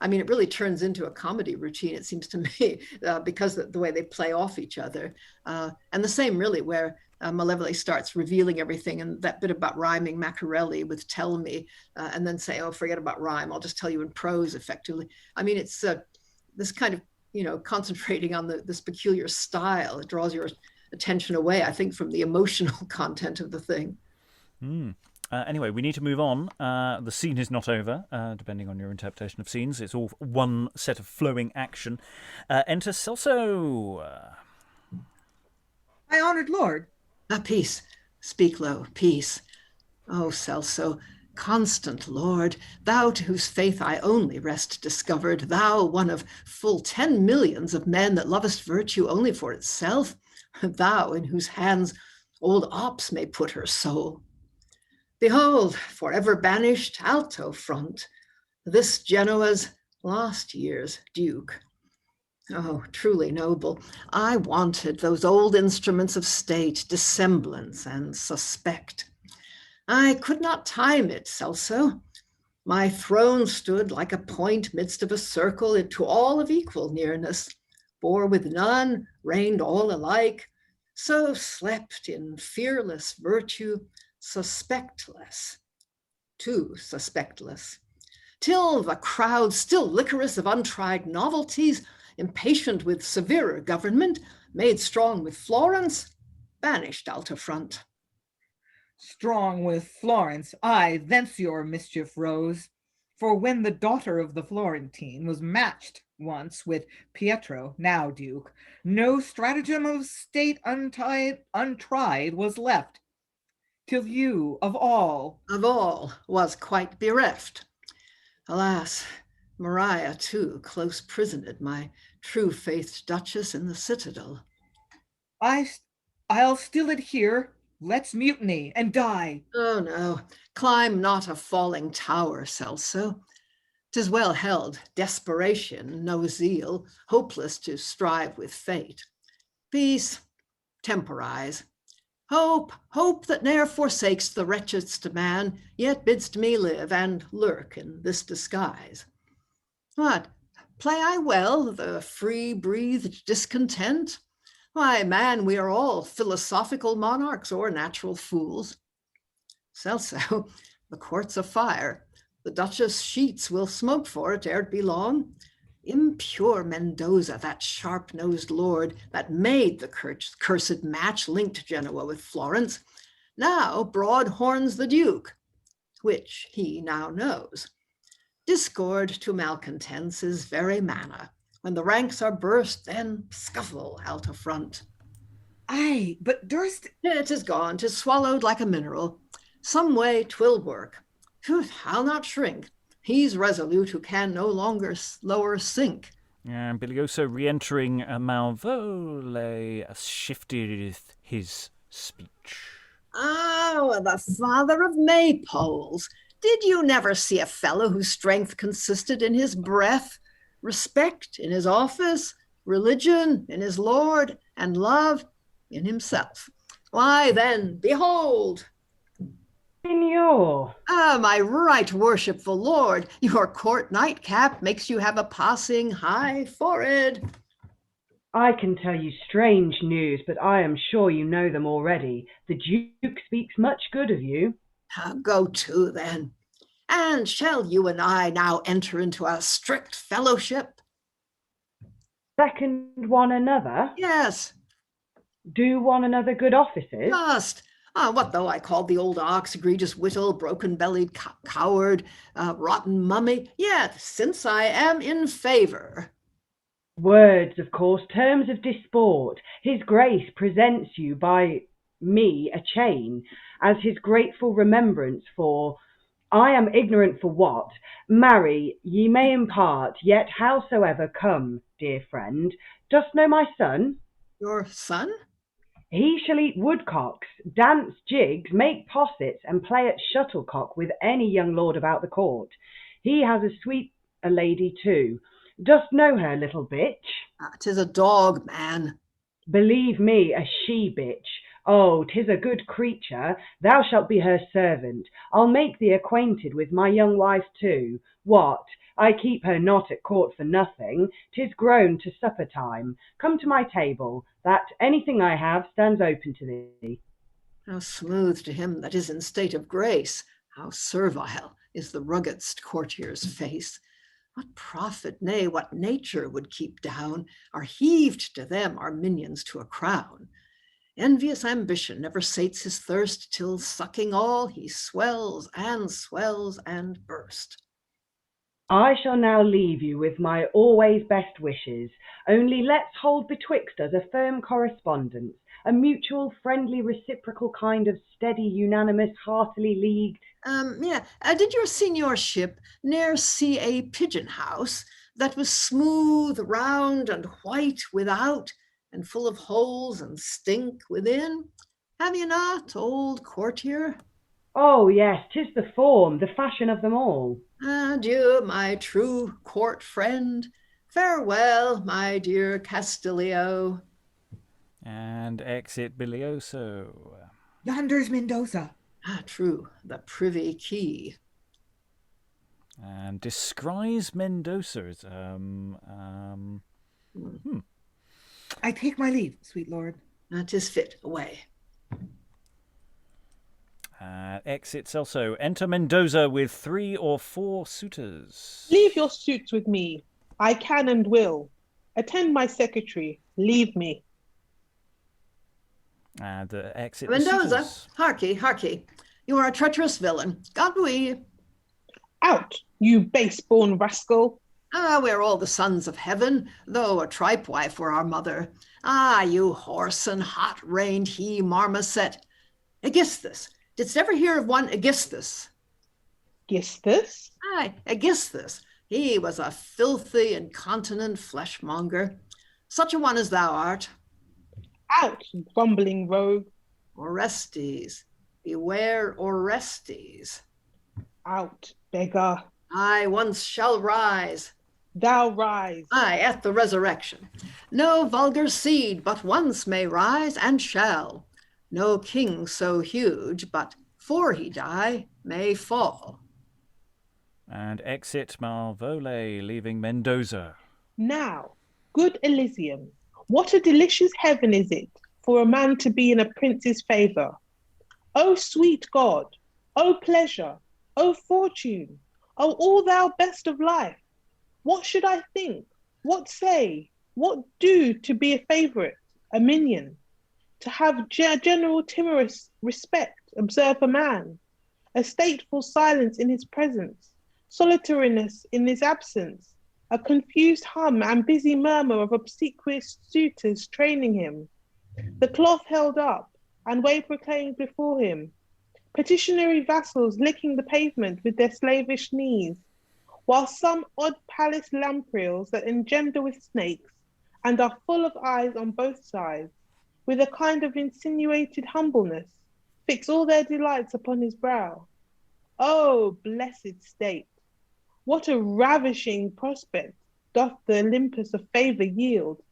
I mean, it really turns into a comedy routine, it seems to me, because of the way they play off each other. And the same, really, where Malvolio starts revealing everything, and that bit about rhyming Macchiarelli with tell me, and then say, oh, forget about rhyme, I'll just tell you in prose, effectively. I mean, it's this kind of, you know, concentrating on this peculiar style. It draws your attention away, I think, from the emotional content of the thing. Anyway, we need to move on. The scene is not over, depending on your interpretation of scenes. It's all one set of flowing action. Enter Celso. My honored lord. Peace. Speak low. Peace. Oh, Celso, constant Lord, thou to whose faith I only rest discovered, thou one of full 10 millions of men that lovest virtue only for itself, thou in whose hands old Ops may put her soul. Behold, forever banished alto front, this Genoa's last year's Duke. Oh, truly noble, I wanted those old instruments of state, dissemblance and suspect. I could not time it, Celso. My throne stood like a point midst of a circle into all of equal nearness, bore with none, reigned all alike, so slept in fearless virtue, suspectless, too suspectless, till the crowd, still liquorous of untried novelties, impatient with severer government, made strong with Florence, banished Altafront. Strong with Florence, aye, thence your mischief rose. For when the daughter of the Florentine was matched once with Pietro, now Duke, no stratagem of state untried was left, till you, of all, was quite bereft. Alas, Maria, too, close prisoned, my true-faithed Duchess in the citadel. I'll still adhere. Let's mutiny and die. Oh, no, climb not a falling tower, Celso. 'Tis well held, desperation, no zeal, hopeless to strive with fate. Peace, temporize. Hope that ne'er forsakes the wretchedst man, yet bidst me live and lurk in this disguise. What, play I well the free-breathed discontent? Why, man, we are all philosophical monarchs or natural fools. Celso, the court's afire. The Duchess' sheets will smoke for it ere it be long. Impure Mendoza, that sharp-nosed lord that made the cursed match linked Genoa with Florence, now broad horns the Duke, which he now knows. Discord to malcontents is very manna. When the ranks are burst, then scuffle out of front. Aye, but durst... It is gone, 'tis swallowed like a mineral. Some way 'twill work. Phew, I'll not shrink. He's resolute who can no longer lower sink. And Bilioso, re-entering Malvolio, shifted his speech. Oh, the father of maypoles. Did you never see a fellow whose strength consisted in his breath, respect in his office, religion in his lord, and love in himself? Why then, behold! Signor! Ah, my right worshipful lord, your court nightcap makes you have a passing high forehead. I can tell you strange news, but I am sure you know them already. The Duke speaks much good of you. Go to, then. And shall you and I now enter into a strict fellowship? Second one another? Yes. Do one another good offices? Just. What though I called the old ox egregious whittle, broken-bellied coward, rotten mummy? Yet, since I am in favour. Words, of course, terms of disport. His Grace presents you by me a chain, as his grateful remembrance for, I am ignorant for what, marry, ye may impart, yet howsoever come, dear friend, dost know my son? Your son? He shall eat woodcocks, dance jigs, make possets, and play at shuttlecock with any young lord about the court. He has a sweet a lady too. Dost know her, little bitch? 'Tis a dog, man. Believe me, a she-bitch. Oh, 'tis a good creature. Thou shalt be her servant. I'll make thee acquainted with my young wife too. What? I keep her not at court for nothing. 'Tis grown to supper time. Come to my table, that anything I have stands open to thee. How smooth to him that is in state of grace, how servile is the ruggedst courtier's face. What profit, nay, what nature would keep down, are heaved to them, our minions to a crown. Envious ambition never sates his thirst, till sucking all, he swells and burst. I shall now leave you with my always best wishes. Only let's hold betwixt us a firm correspondence, a mutual, friendly, reciprocal kind of steady, unanimous, heartily leagued. Did your seniorship ne'er see a pigeon house that was smooth, round, and white without, and full of holes and stink within? Have you not, old courtier? Oh, yes, 'tis the form, the fashion of them all. Adieu, my true court friend. Farewell, my dear Castilio. And exit Bilioso. Yonder's Mendoza. True, the privy key. And descries Mendoza. I take my leave, sweet lord. 'Tis fit, away. Exits also. Enter Mendoza with 3 or 4 suitors. Leave your suits with me. I can and will. Attend my secretary. Leave me. And exit the Mendoza, suitors. harkee. You are a treacherous villain. Ganbui. Out, you base-born rascal. Ah, we're all the sons of heaven, though a tripe wife were our mother. Ah, you horse and hot-rained he-marmoset. Aegisthus. Didst ever hear of one Aegisthus? Gisthus? Aye, Aegisthus. He was a filthy, incontinent fleshmonger. Such a one as thou art. Out, grumbling rogue. Orestes. Beware Orestes. Out, beggar. I once shall rise. Thou rise. Aye, at the resurrection. No vulgar seed but once may rise and shall. No king so huge but 'fore he die may fall. And exit Malvolio, leaving Mendoza. Now, good Elysium, what a delicious heaven is it for a man to be in a prince's favour. O sweet God, O pleasure, O fortune, O all thou best of life. What should I think? What say? What do to be a favourite, a minion? To have general timorous respect, observe a man, a stateful silence in his presence, solitariness in his absence, a confused hum and busy murmur of obsequious suitors training him, the cloth held up and way proclaimed before him, petitionary vassals licking the pavement with their slavish knees, while some odd palace lampreils that engender with snakes and are full of eyes on both sides, with a kind of insinuated humbleness, fix all their delights upon his brow. Oh, blessed state! What a ravishing prospect doth the Olympus of favour yield!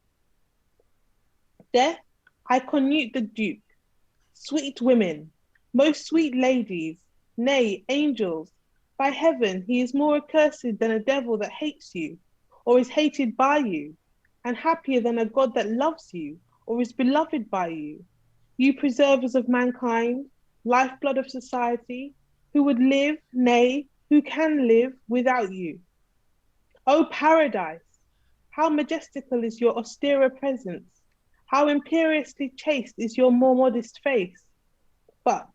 Death, I conmute the Duke. Sweet women, most sweet ladies, nay, angels, by heaven, he is more accursed than a devil that hates you, or is hated by you, and happier than a god that loves you, or is beloved by you. You preservers of mankind, lifeblood of society, who would live, nay, who can live without you. O paradise! How majestical is your austerer presence, how imperiously chaste is your more modest face. But,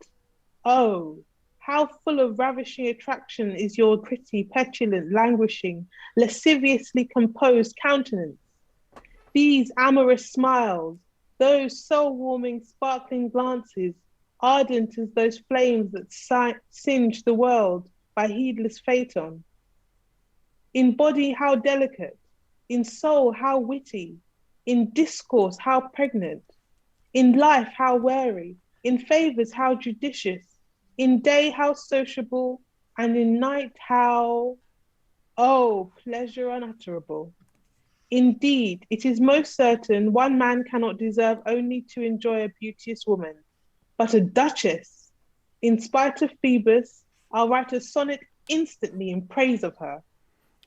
oh, how full of ravishing attraction is your pretty, petulant, languishing, lasciviously composed countenance. These amorous smiles, those soul-warming, sparkling glances, ardent as those flames that singe the world by heedless Phaeton. In body, how delicate, in soul, how witty, in discourse, how pregnant, in life, how wary, in favours, how judicious, in day, how sociable, and in night, how, oh, pleasure unutterable. Indeed, it is most certain one man cannot deserve only to enjoy a beauteous woman, but a duchess. In spite of Phoebus, I'll write a sonnet instantly in praise of her.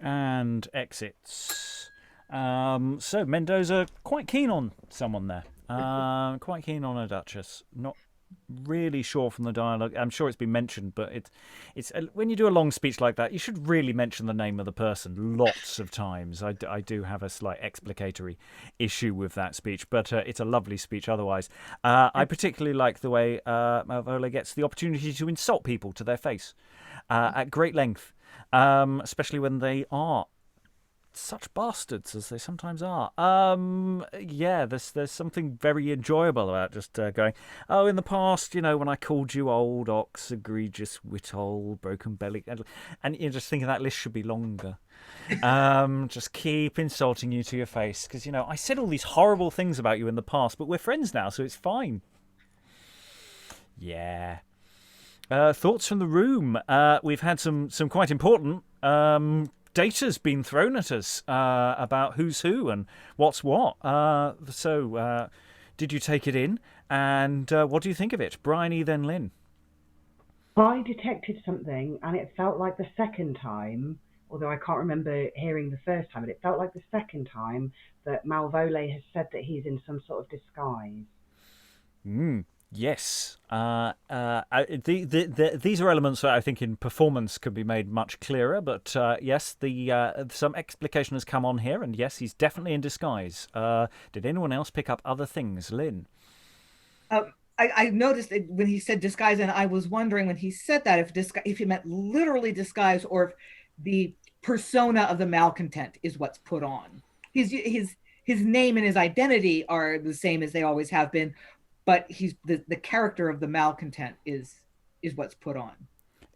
And exits. So Mendoza, quite keen on someone there. Quite keen on a duchess. Not really sure from the dialogue. I'm sure it's been mentioned, but it's when you do a long speech like that, you should really mention the name of the person lots of times. I do have a slight explicatory issue with that speech, but it's a lovely speech otherwise. I particularly like the way Malvolio gets the opportunity to insult people to their face at great length, especially when they are such bastards as they sometimes are. Yeah, there's something very enjoyable about just going, oh, in the past, when I called you old ox, egregious withole, broken belly, and you're just thinking that list should be longer. Just keep insulting you to your face, because I said all these horrible things about you in the past, but we're friends now, so it's fine. Yeah. Thoughts from the room. We've had some quite important data's been thrown at us about who's who and what's what. So did you take it in? And what do you think of it? Bryony, then Lynn. I detected something, and it felt like the second time, although I can't remember hearing the first time, but it felt like the second time that Malvolio has said that he's in some sort of disguise. Yes. These are elements that I think in performance could be made much clearer, but yes, some explication has come on here, and yes, he's definitely in disguise. Did anyone else pick up other things? Lynn? I noticed it when he said disguise, and I was wondering when he said that if he meant literally disguise or if the persona of the malcontent is what's put on. His name and his identity are the same as they always have been, but he's the character of the malcontent is what's put on.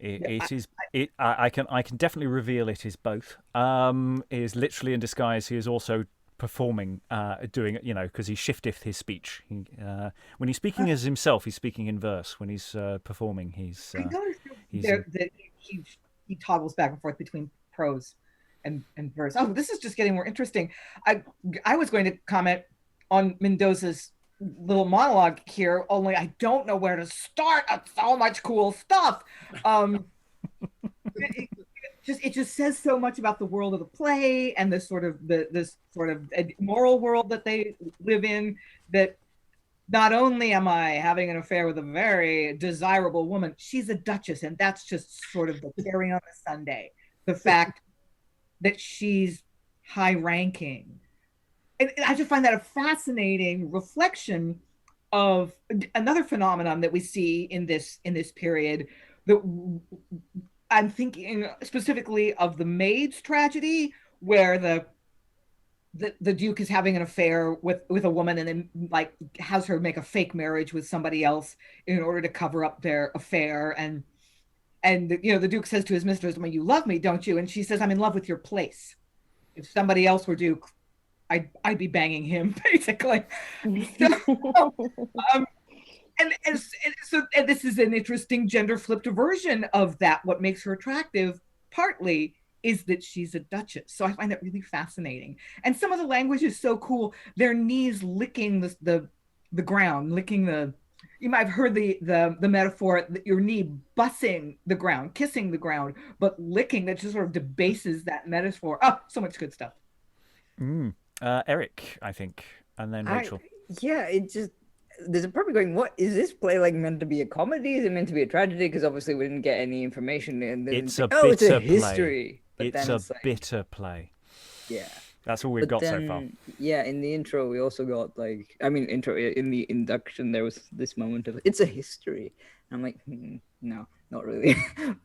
I can definitely reveal it is both. He is literally in disguise. He is also performing, doing, because he shifteth his speech. When he's speaking as himself, he's speaking in verse. When he's performing, he's. I noticed that he toggles back and forth between prose and verse. Oh, this is just getting more interesting. I was going to comment on Mendoza's little monologue here, only I don't know where to start. So much cool stuff. It just says so much about the world of the play and this sort of moral world that they live in, that not only am I having an affair with a very desirable woman, she's a duchess, and that's just sort of the cherry on the sundae. The fact that she's high ranking. And I just find that a fascinating reflection of another phenomenon that we see in this period. That I'm thinking specifically of the Maid's tragedy, where the Duke is having an affair with a woman and then like has her make a fake marriage with somebody else in order to cover up their affair. And the Duke says to his mistress, "I mean, you love me, don't you?" And she says, "I'm in love with your place. If somebody else were Duke, I'd be banging him," basically. So this is an interesting gender flipped version of that. What makes her attractive partly is that she's a duchess. So I find that really fascinating. And some of the language is so cool. Their knees licking the ground, licking the. You might have heard the metaphor that your knee bussing the ground, kissing the ground, but licking, that just sort of debases that metaphor. Oh, so much good stuff. Eric, I think, and then Rachel. It just. There's a part going, what is this play like meant to be a comedy? Is it meant to be a tragedy? Because obviously we didn't get any information. And it's a bitter history. Play. It's a bitter play. Yeah. That's all we've got so far. Yeah, in the intro we also got in the induction there was this moment of it's a history. And I'm like, no, not really.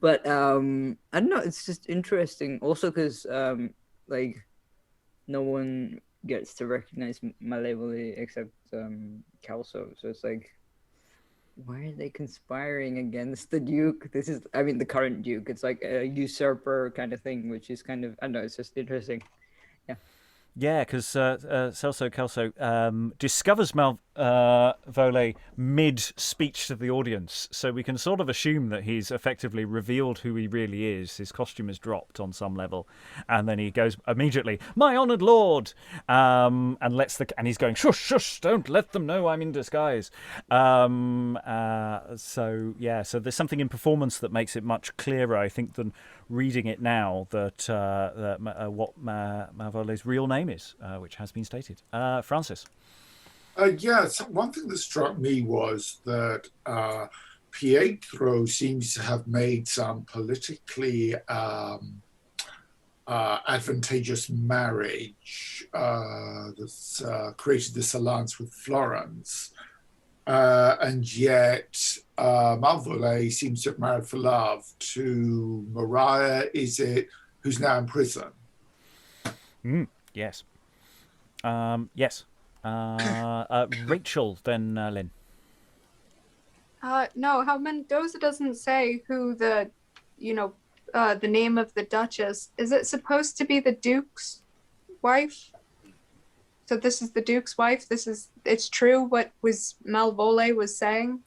But I don't know, it's just interesting. Also because no one gets to recognize Malevole except Kelso. So it's like, why are they conspiring against the Duke? The current Duke. It's like a usurper kind of thing, which is kind of, I don't know, it's just interesting. Yeah. Yeah, because Celso Kelso discovers Malevole mid-speech to the audience, so we can sort of assume that he's effectively revealed who he really is. His costume is dropped on some level, and then he goes immediately, "My honoured lord," and he's going, "Shush, shush! Don't let them know I'm in disguise." So there's something in performance that makes it much clearer, I think, than reading it now, that what Malevole's real name is, which has been stated. Francis. One thing that struck me was that Pietro seems to have made some politically advantageous marriage that's created this alliance with Florence. And yet Malevole seems to have married for love to Maria, who's now in prison. Yes. Yes. Rachel, then Lynn. No, how Mendoza doesn't say who the name of the Duchess. Is it supposed to be the Duke's wife? So this is the Duke's wife? It's true what Malevole was saying?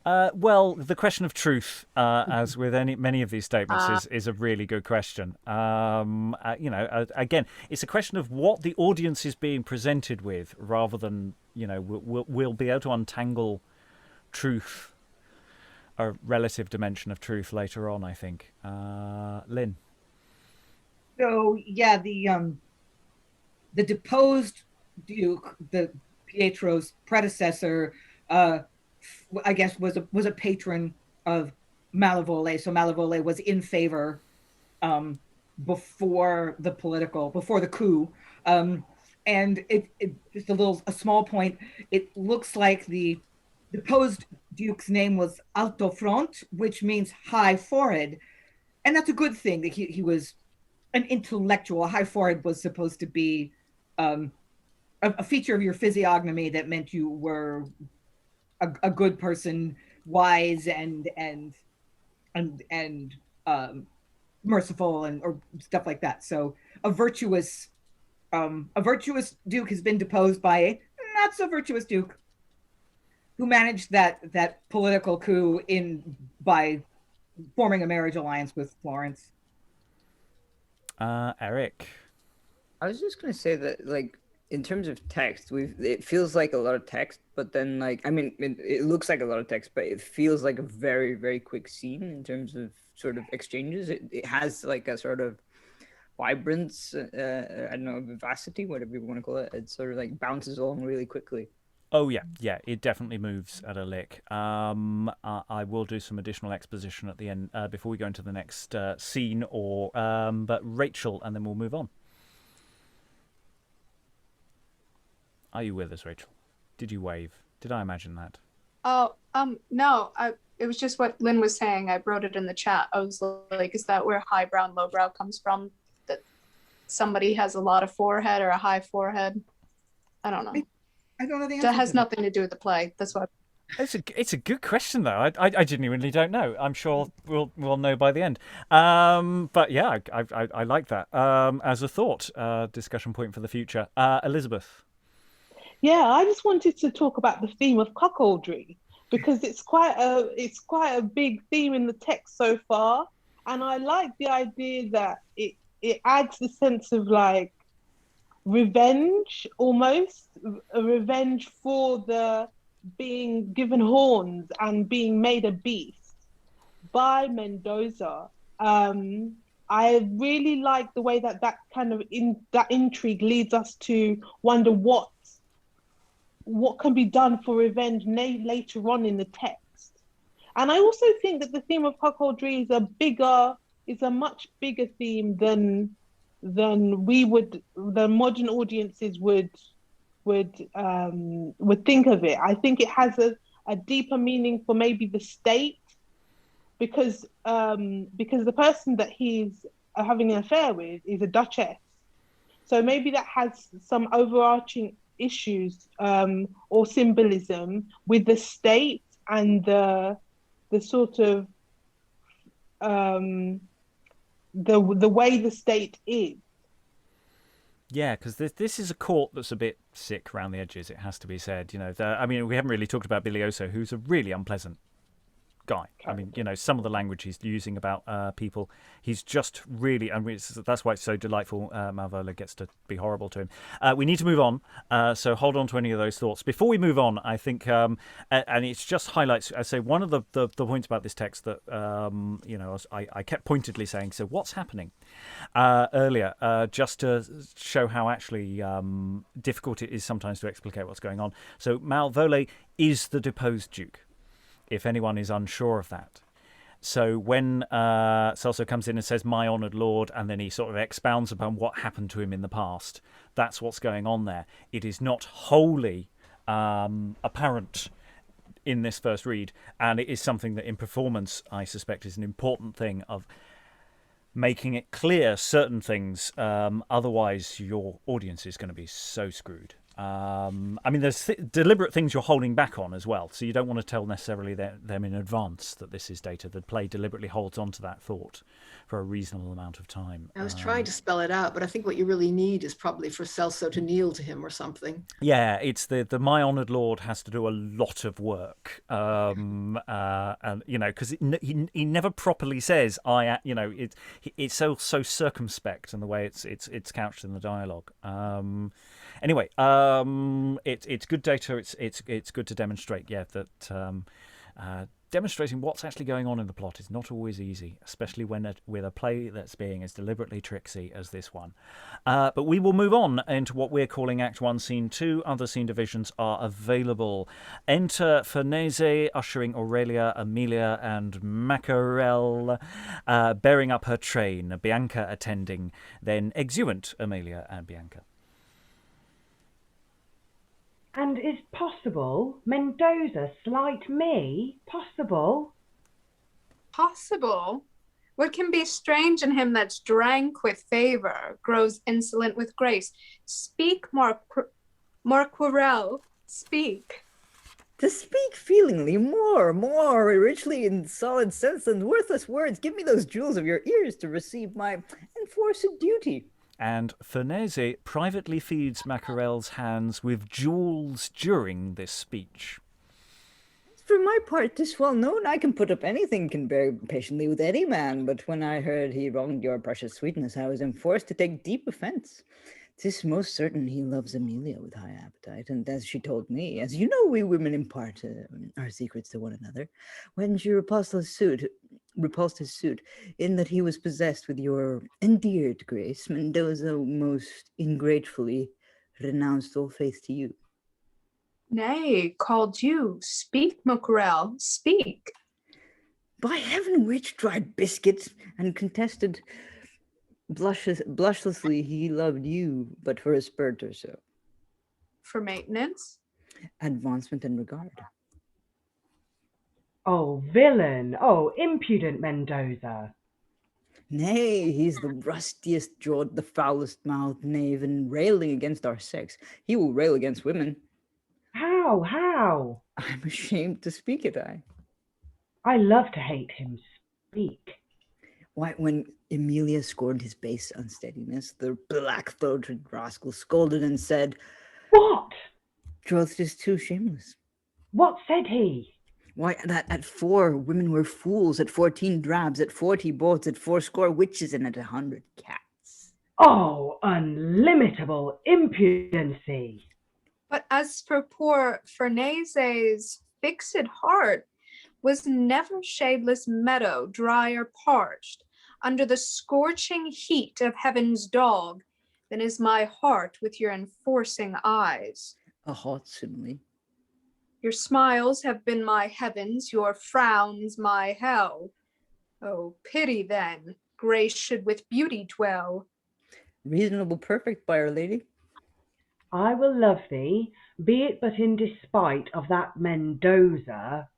Well, the question of truth, as with many of these statements, is a really good question. Again, it's a question of what the audience is being presented with, rather than we'll be able to untangle truth, a relative dimension of truth later on, I think. Lynn. So yeah, the deposed Duke, the Pietro's predecessor, I guess was a patron of Malevole. So Malevole was in favor before the coup. And it just a small point. It looks like the deposed duke's name was Alto Front, which means high forehead. And that's a good thing that he was an intellectual. High forehead was supposed to be a feature of your physiognomy that meant you were a good person, wise and merciful and or stuff like that. So a virtuous duke has been deposed by a not so virtuous duke who managed that political coup by forming a marriage alliance with Florence. Eric. I was just gonna say that, like, in terms of text, it feels like a lot of text, but then, like, I mean, it looks like a lot of text, but it feels like a very, very quick scene in terms of sort of exchanges. It has like a sort of vibrance, I don't know, vivacity, whatever you want to call it. It sort of like bounces along really quickly. Oh yeah, it definitely moves at a lick. I will do some additional exposition at the end before we go into the next scene, but Rachel, and then we'll move on. Are you with us, Rachel? Did you wave? Did I imagine that? Oh, no. It was just what Lynn was saying. I wrote it in the chat. I was like, is that where highbrow and lowbrow comes from? That somebody has a lot of forehead or a high forehead? I don't know. I don't know the answer. That has nothing to do with the play. That's what. It's a good question though. I genuinely don't know. I'm sure we'll know by the end. But yeah, I like that as a thought discussion point for the future. Elizabeth. Yeah, I just wanted to talk about the theme of cuckoldry because it's quite a big theme in the text so far, and I like the idea that it adds the sense of like revenge, almost a revenge for the being given horns and being made a beast by Mendoza. I really like the way that kind of that intrigue leads us to wonder what can be done for revenge later on in the text. And I also think that the theme of cuckoldry is a much bigger theme than modern audiences would think of it. I think it has a deeper meaning for maybe the state, because the person that he's having an affair with is a duchess. So maybe that has some overarching issues or symbolism with the state and the sort of the way the state is. Yeah, because this is a court that's a bit sick around the edges, it has to be said. You know, I mean, we haven't really talked about Bilioso, who's a really unpleasant guy. I mean, you know, some of the language he's using about people, he's just really, I mean, that's why it's so delightful. Malvolio gets to be horrible to him. We need to move on, so hold on to any of those thoughts. Before we move on, I think, and it's just highlights, I say, one of the points about this text that, you know, I kept pointedly saying, so what's happening earlier, just to show how actually difficult it is sometimes to explicate what's going on. So Malvolio is the deposed duke, if anyone is unsure of that. So when Celso comes in and says, "My honoured lord," and then he sort of expounds upon what happened to him in the past, that's what's going on there. It is not wholly apparent in this first read, and it is something that in performance, I suspect, is an important thing of making it clear certain things. Otherwise, your audience is going to be so screwed. I mean, there's deliberate things you're holding back on as well, so you don't want to tell necessarily them in advance that this is data. The play deliberately holds on to that thought for a reasonable amount of time. I was trying to spell it out, but I think what you really need is probably for Celso to kneel to him or something. Yeah, it's the "My honoured lord" has to do a lot of work, and you know, because he never properly says "I," you know, it's so circumspect in the way it's couched in the dialogue. Anyway, it's good data. It's good to demonstrate. Yeah, that demonstrating what's actually going on in the plot is not always easy, especially with a play that's being as deliberately tricksy as this one. But we will move on into what we're calling Act 1, Scene 2. Other scene divisions are available. Enter Farnese, ushering Aurelia, Amelia, and Mackerel, bearing up her train, Bianca attending, then exeunt Amelia and Bianca. And is possible Mendoza slight me? Possible? Possible? What can be strange in him that's drank with favor, grows insolent with grace? Speak, Marquerel, speak. To speak feelingly, more richly in solid sense than worthless words. Give me those jewels of your ears to receive my enforced duty. And Farnese privately feeds Mackerel's hands with jewels during this speech. For my part, 'tis well known I can put up anything, can bear patiently with any man, but when I heard he wronged your precious sweetness, I was enforced to take deep offence. 'Tis most certain he loves Amelia with high appetite, and as she told me, as you know, we women impart our secrets to one another, when she repulsed his suit, in that he was possessed with your endeared grace, Mendoza most ingratefully renounced all faith to you. Nay, called you. Speak, Mackerel, speak. By heaven, which dried biscuits, and contested blushlessly he loved you, but for a spurt or so. For maintenance? Advancement and regard. Oh, villain! Oh, impudent Mendoza! Nay, he's the rustiest jawed, the foulest mouthed knave, and railing against our sex. He will rail against women. How? I'm ashamed to speak it, I love to hate him. Speak. Why, when Amelia scorned his base unsteadiness, the black-throated rascal scolded and said, What? Troth, 'tis too shameless. What said he? Why, that at 4 women were fools, at 14 drabs, at 40 boats, at 80 witches, and at 100 cats. Oh, unlimitable impudency! But as for poor Farnese's fixed heart, was never shadeless meadow dry or parched, under the scorching heat of heaven's dog, than is my heart with your enforcing eyes. A hot simile. Your smiles have been my heavens, your frowns my hell. Oh, pity then, grace should with beauty dwell. Reasonable perfect, by Our Lady. I will love thee, be it but in despite of that Mendoza,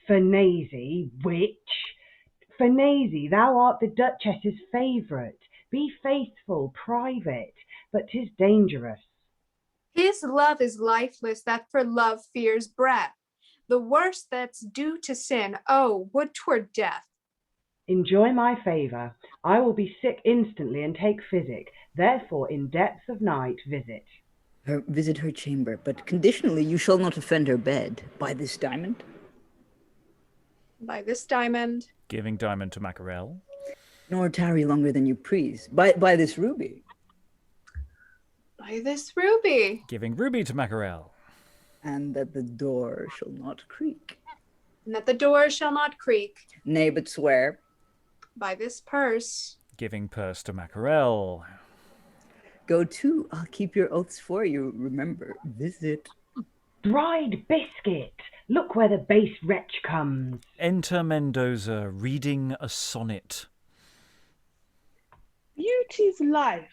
Farnese, Farnese, thou art the Duchess's favourite. Be faithful, private, but 'tis dangerous. His love is lifeless that for love fears breath. The worst that's due to sin, oh, would 'twere death. Enjoy my favour. I will be sick instantly and take physic. Therefore in depths of night visit her chamber, but conditionally you shall not offend her bed. By this diamond? By this diamond. Giving diamond to Mackerel. Nor tarry longer than you please. By this ruby. By this ruby. Giving ruby to Mackerel. And that the door shall not creak. And that the door shall not creak. Nay, but swear. By this purse. Giving purse to Mackerel. Go to, I'll keep your oaths for you. Remember, visit. Dried biscuit! Look where the base wretch comes. Enter Mendoza, reading a sonnet. Beauty's life,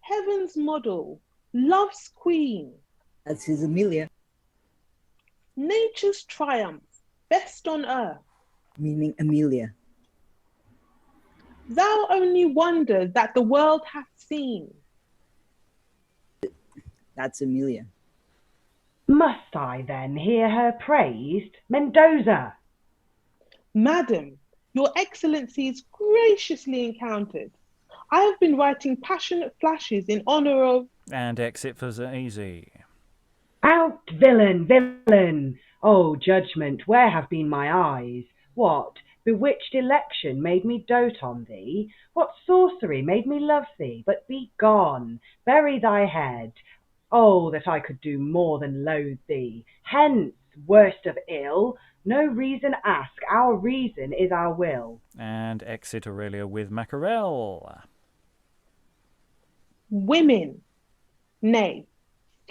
heaven's model, love's queen. That's his Amelia. Nature's triumph, best on earth. Meaning Amelia. Thou only wonders that the world hath seen. That's Amelia. Must I then hear her praised? Mendoza! Madam, your excellencies graciously encountered. I have been writing passionate flashes in honour of... And exit for easy. Out, villain! Oh, judgment, where have been my eyes? What, bewitched election made me dote on thee? What sorcery made me love thee? But be gone, bury thy head. Oh, that I could do more than loathe thee. Hence, worst of ill, no reason ask, our reason is our will. And exit Aurelia with Mackerel. Women, nay,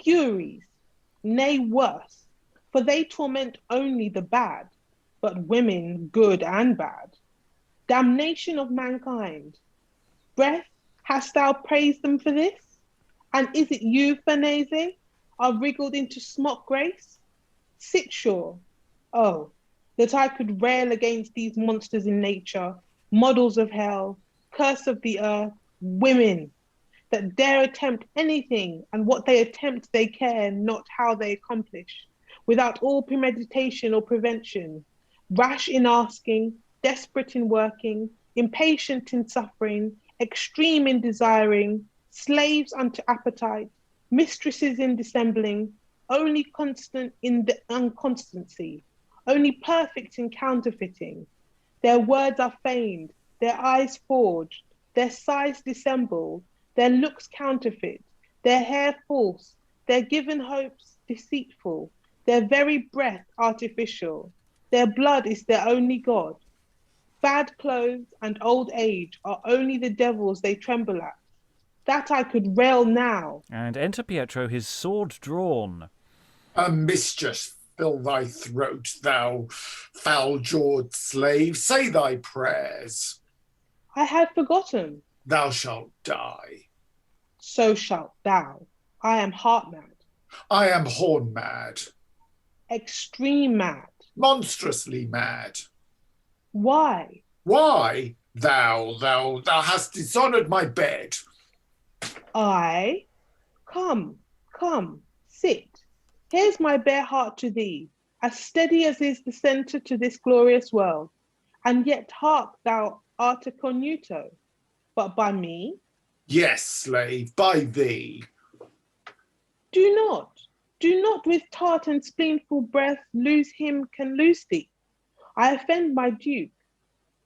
furies, nay worse, for they torment only the bad, but women good and bad. Damnation of mankind. Breath, hast thou praised them for this? And is it you, Farnese? are wriggled into smock grace? Sit sure, oh, that I could rail against these monsters in nature, models of hell, curse of the earth, women, that dare attempt anything, and what they attempt they care not how they accomplish, without all premeditation or prevention, rash in asking, desperate in working, impatient in suffering, extreme in desiring, slaves unto appetite, mistresses in dissembling, only constant in the unconstancy, only perfect in counterfeiting. Their words are feigned, their eyes forged, their sighs dissembled, their looks counterfeit, their hair false, their given hopes deceitful, their very breath artificial, their blood is their only God. Bad clothes and old age are only the devils they tremble at. That I could rail now. And enter Pietro, his sword drawn. A mischief fill thy throat, thou foul-jawed slave. Say thy prayers. I had forgotten. Thou shalt die. So shalt thou. I am heart mad. I am horn mad. Extreme mad. Monstrously mad. Why? Why? Thou hast dishonoured my bed. I? Come, sit. Here's my bare heart to thee, as steady as is the centre to this glorious world. And yet hark, thou art a cornuto, but by me? Yes, slave, by thee. Do not with tart and spleenful breath lose him can lose thee. I offend my duke.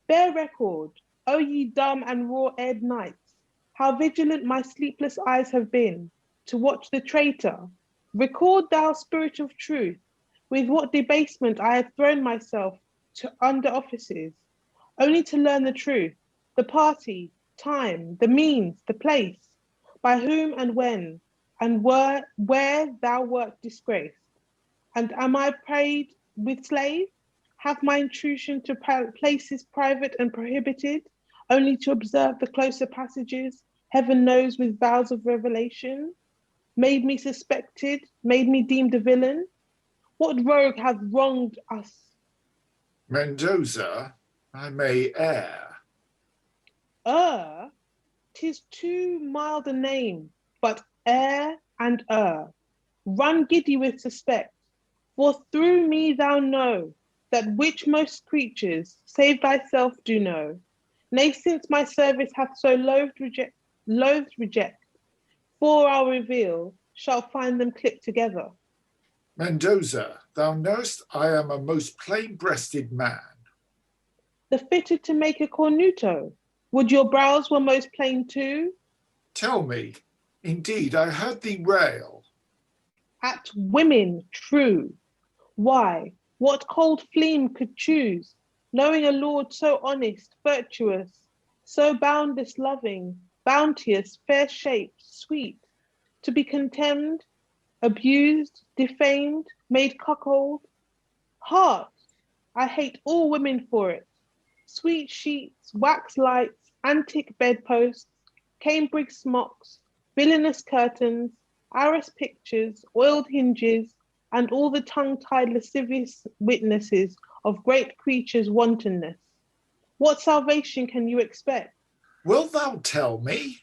Bear record, O ye dumb and raw-aired knights, how vigilant my sleepless eyes have been to watch the traitor. Record, thou spirit of truth, with what debasement I have thrown myself to under offices, only to learn the truth, the party, time, the means, the place, by whom and when, and where thou wert disgraced. And am I prayed with slave? Have my intrusion to places private and prohibited, only to observe the closer passages, heaven knows with vows of revelation? Made me suspected, made me deemed a villain? What rogue hath wronged us? Mendoza, I may err. 'Tis too mild a name, but err and err. Run giddy with suspect, for through me thou know that which most creatures, save thyself, do know. Nay, since my service hath so loathed reject, for I'll reveal, shall find them clipped together. Mendoza, thou knowest I am a most plain-breasted man. The fitted to make a cornuto, would your brows were most plain too? Tell me, indeed, I heard thee rail. At women, true. Why, what cold flame could choose, knowing a lord so honest, virtuous, so boundless loving, bounteous, fair-shaped, sweet, to be contemned, abused, defamed, made cuckold? Heart, I hate all women for it. Sweet sheets, wax lights, antique bedposts, cambric smocks, villainous curtains, arras pictures, oiled hinges, and all the tongue-tied lascivious witnesses of great creatures' wantonness. What salvation can you expect? Wilt thou tell me?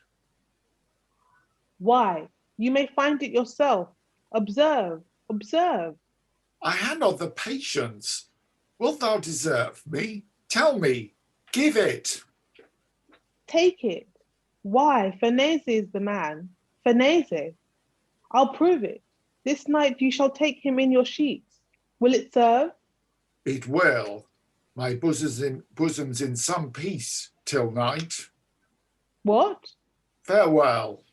Why, you may find it yourself. Observe. I had not the patience. Wilt thou deserve me? Tell me, give it. Take it. Why, Farnese is the man. Farnese. I'll prove it. This night you shall take him in your sheets. Will it serve? It will. My bosom's in some peace till night. What? Farewell.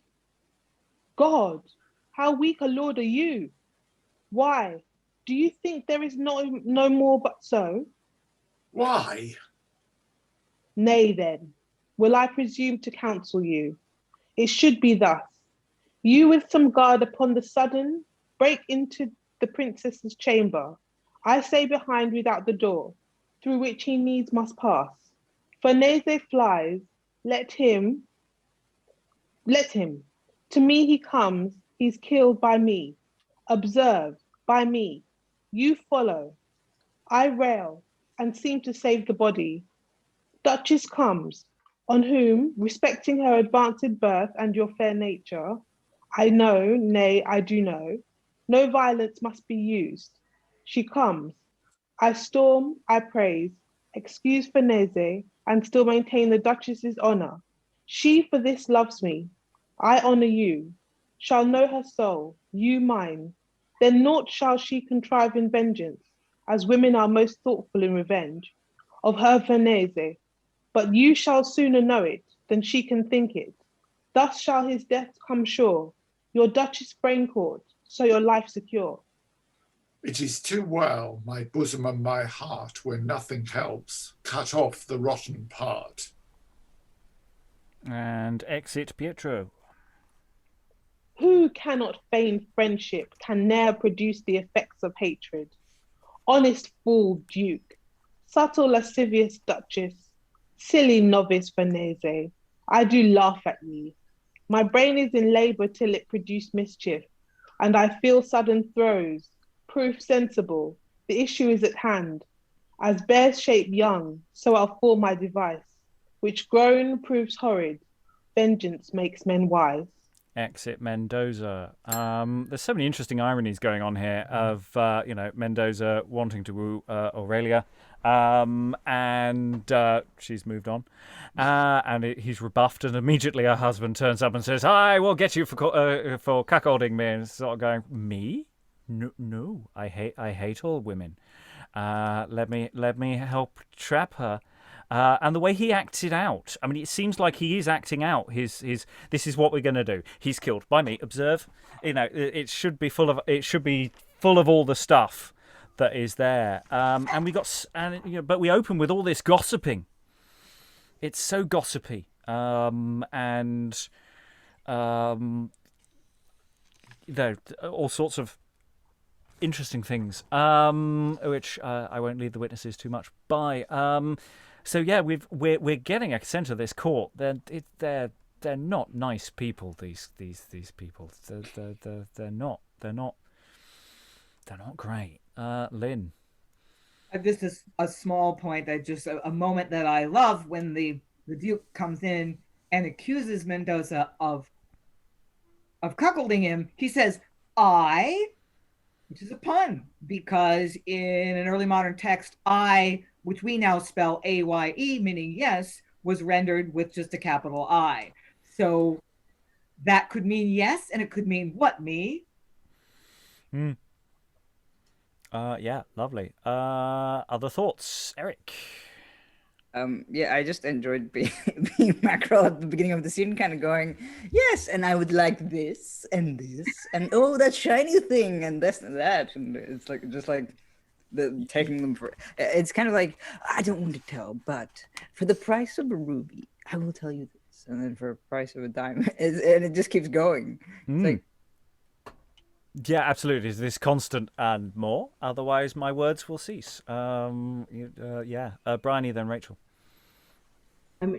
God, how weak a lord are you? Why, do you think there is no more but so? Why? Nay then, will I presume to counsel you? It should be thus. You with some guard upon the sudden, break into the princess's chamber. I say behind without the door, through which he needs must pass. Farnese flies, let him. To me he comes, he's killed by me. Observe, by me, you follow. I rail, and seem to save the body. Duchess comes, on whom, respecting her advanced birth and your fair nature, I know, nay, I do know, no violence must be used. She comes. I storm, I praise, excuse Farnese, and still maintain the Duchess's honour. She for this loves me. I honour you. Shall know her soul, you mine. Then naught shall she contrive in vengeance, as women are most thoughtful in revenge, of her Farnese. But you shall sooner know it than she can think it. Thus shall his death come sure, your Duchess brain caught, so your life secure. It is too well, my bosom and my heart, where nothing helps, cut off the rotten part. And exit Pietro. Who cannot feign friendship can ne'er produce the effects of hatred. Honest fool Duke, subtle lascivious Duchess, silly novice Farnese, I do laugh at ye. My brain is in labour till it produce mischief, and I feel sudden throes, proof sensible, the issue is at hand. As bears shape young, so I'll form my device, which grown proves horrid, vengeance makes men wise. Exit Mendoza. There's so many interesting ironies going on here of, Mendoza wanting to woo Aurelia, and she's moved on, and he's rebuffed, and immediately her husband turns up and says, "I will get you for cuckolding me," and it's sort of going, "Me? No, I hate all women. Let me help trap her." And the way he acts it out, I mean, it seems like he is acting out his this is what we're going to do. He's killed by me. Observe, it should be full of all the stuff that is there. And we got, but we open with all this gossiping. It's so gossipy, and all sorts of interesting things, which I won't lead the witnesses too much by. So yeah, we're getting a sense of this court. They're not nice people. These people. They're not great. Lynn. Just a small point that just a moment that I love when the Duke comes in and accuses Mendoza of cuckolding him. He says, "I," which is a pun, because in an early modern text, "I," which we now spell A-Y-E, meaning yes, was rendered with just a capital I. So that could mean yes, and it could mean what, me? Yeah, lovely. Other thoughts, Eric? Yeah, I just enjoyed being Mackerel at the beginning of the scene, kind of going, yes, and I would like this, and oh, that shiny thing, and this and that, and it's like just like taking them for. It's kind of like, I don't want to tell, but for the price of a ruby, I will tell you this, and then for the price of a diamond, and it just keeps going. It's like, yeah, absolutely. It's this constant and more. Otherwise, my words will cease. Bryony, then Rachel.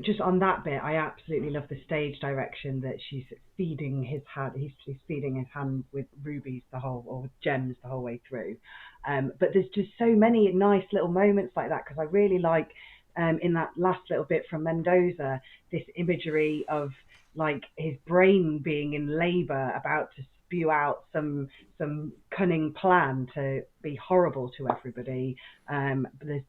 Just on that bit, I absolutely love the stage direction that she's feeding his hand. He's feeding his hand with rubies or gems the whole way through. But there's just so many nice little moments like that, because I really like in that last little bit from Mendoza, this imagery of like his brain being in labour, about to spew out some cunning plan to be horrible to everybody. But there's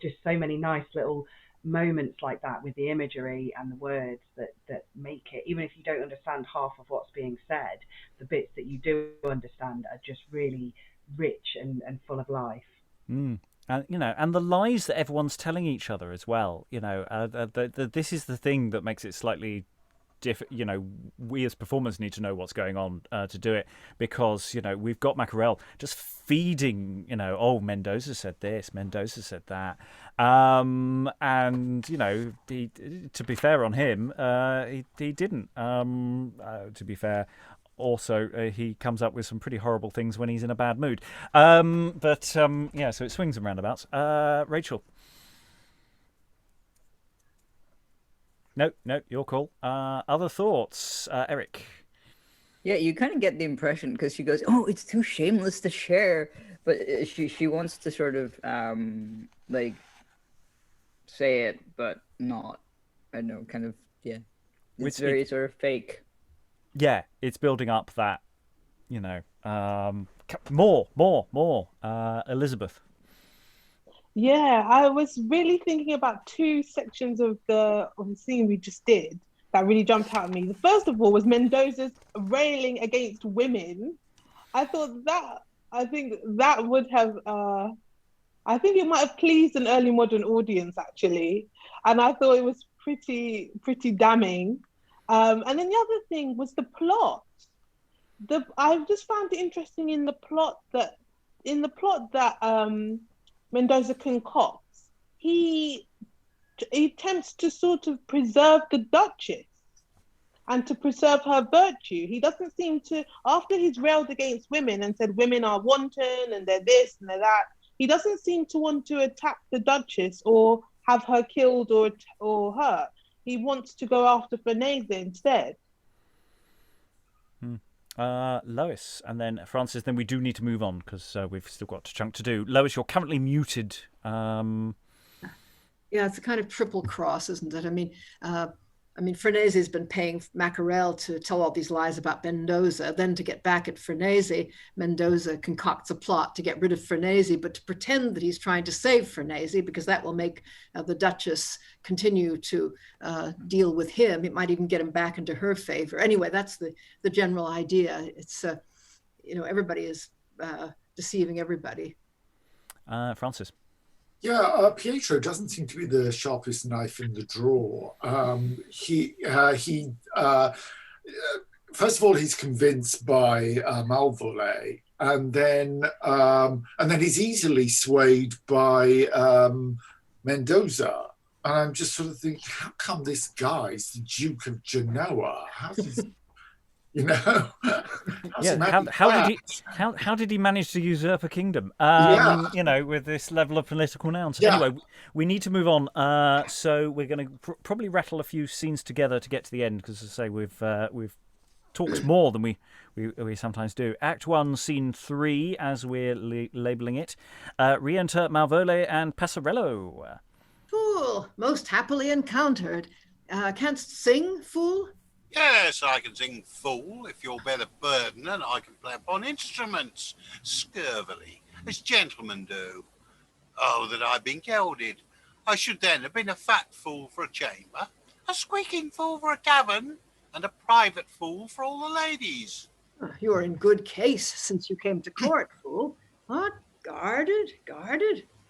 just so many nice little moments like that with the imagery and the words that make it, even if you don't understand half of what's being said, the bits that you do understand are just really rich and full of life. And and the lies that everyone's telling each other as well. This is the thing that makes it slightly we as performers need to know what's going on to do it, because we've got Mackerel just feeding oh, Mendoza said this, Mendoza said that, and he, to be fair on him, he didn't, to be fair. Also, he comes up with some pretty horrible things when he's in a bad mood, so it swings and roundabouts. Rachel. No, your call. Other thoughts, Eric? Yeah, you kind of get the impression because she goes, "Oh, it's too shameless to share," but she wants to sort of like say it, but not. I don't know, kind of It's very sort of fake. Yeah, it's building up that, more. Elizabeth. Yeah, I was really thinking about two sections of the scene we just did that really jumped out at me. The first of all was Mendoza's railing against women. I thought that I think that would have I think it might have pleased an early modern audience actually, and I thought it was pretty damning. And then the other thing was the plot. I just found it interesting in the plot that Mendoza concocts, he attempts to sort of preserve the Duchess and to preserve her virtue. He doesn't seem to, after he's railed against women and said women are wanton and they're this and they're that, he doesn't seem to want to attack the Duchess or have her killed or hurt. He wants to go after Farnese instead. Lois, and then Francis. Then we do need to move on because we've still got a chunk to do. Lois, you're currently muted. Yeah, it's a kind of triple cross, isn't it? I mean, Farnese has been paying Mackerel to tell all these lies about Mendoza. Then to get back at Farnese, Mendoza concocts a plot to get rid of Farnese, but to pretend that he's trying to save Farnese because that will make the Duchess continue to deal with him. It might even get him back into her favor. Anyway, that's the general idea. It's, everybody is deceiving everybody. Francis. Yeah, Pietro doesn't seem to be the sharpest knife in the drawer. First of all, he's convinced by Malvolio, and then he's easily swayed by Mendoza. And I'm just sort of thinking, how come this guy's the Duke of Genoa? How does how did he manage to usurp a kingdom? With this level of political nouns. Yeah. Anyway, we need to move on. So we're going to probably rattle a few scenes together to get to the end because, as I say, we've talked more than we sometimes do. Act 1, Scene 3, as we're labelling it. Re-enter Malvolio and Passarello. Fool, most happily encountered. Canst sing, fool? Yes, I can sing fool if you'll bear the burden, and I can play upon instruments scurvily, as gentlemen do. Oh, that I'd been gelded. I should then have been a fat fool for a chamber, a squeaking fool for a tavern, and a private fool for all the ladies. You are in good case since you came to court, fool. What? Guarded?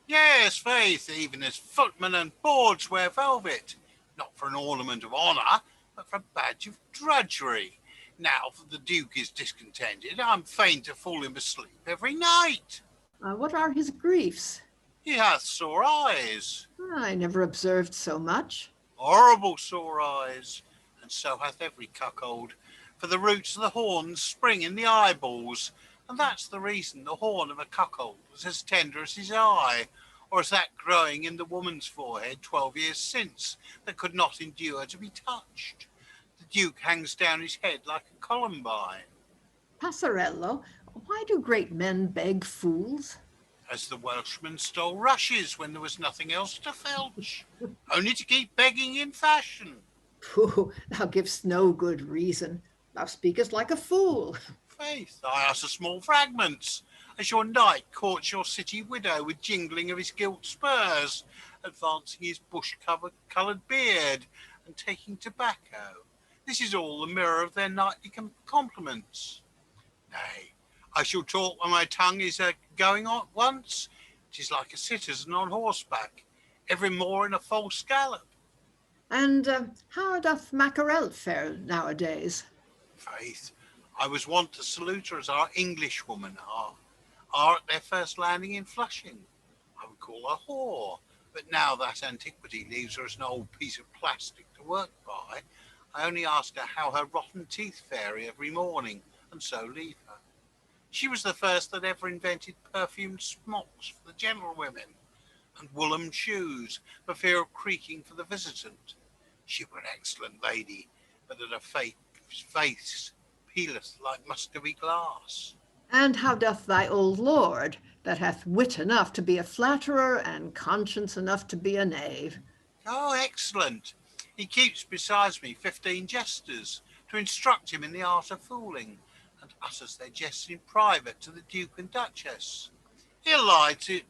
Yes, faith, even as footmen and boards wear velvet, not for an ornament of honour, but for a badge of drudgery. Now, for the Duke is discontented, I'm fain to fall him asleep every night. What are his griefs? He hath sore eyes. I never observed so much. Horrible sore eyes, and so hath every cuckold, for the roots of the horns spring in the eyeballs, and that's the reason the horn of a cuckold was as tender as his eye, or as that growing in the woman's forehead 12 years since, that could not endure to be touched. The Duke hangs down his head like a columbine. Passarello, why do great men beg fools? As the Welshman stole rushes when there was nothing else to filch, only to keep begging in fashion. Pooh, thou givest no good reason. Thou speakest like a fool. Faith, I utter small fragments, as your knight courts your city widow with jingling of his gilt spurs, advancing his bush-coloured beard, and taking tobacco. This is all the mirror of their nightly compliments. Nay, I shall talk when my tongue is going on once. 'Tis like a citizen on horseback, every more in a false gallop. And how doth Mackerel fare nowadays? Faith, I was wont to salute her as our Englishwomen are at their first landing in Flushing. I would call her whore, but now that antiquity leaves her as an old piece of plastic to work by, I only ask her how her rotten teeth fare every morning, and so leave her. She was the first that ever invented perfumed smocks for the gentlewomen, and woollen shoes for fear of creaking for the visitant. She were an excellent lady, but that her face peeleth like Muscovy glass. And how doth thy old lord, that hath wit enough to be a flatterer and conscience enough to be a knave? Oh, excellent. He keeps besides me 15 jesters to instruct him in the art of fooling, and utters their jests in private to the Duke and Duchess. He'll lie to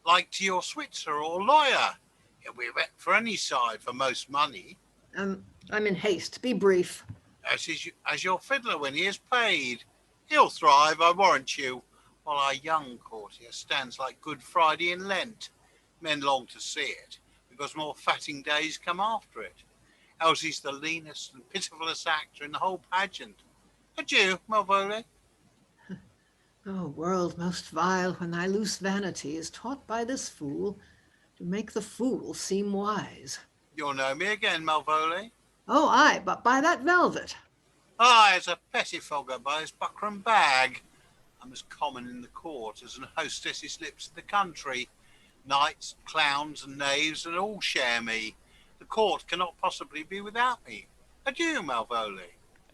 like to your Switzer or lawyer. He'll be bet for any side for most money. I'm in haste. Be brief. As your fiddler when he is paid. He'll thrive, I warrant you, while our young courtier stands like Good Friday in Lent. Men long to see it, because more fatting days come after it. Else he's the leanest and pitifullest actor in the whole pageant. Adieu, Malvolio. O world most vile, when thy loose vanity is taught by this fool to make the fool seem wise. You'll know me again, Malvolio. Oh, aye, but by that velvet. Aye, as a pettifogger by his buckram bag. I'm as common in the court as an hostess's lips in the country. Knights, clowns, and knaves, and all share me. The court cannot possibly be without me. Adieu, Malvolio.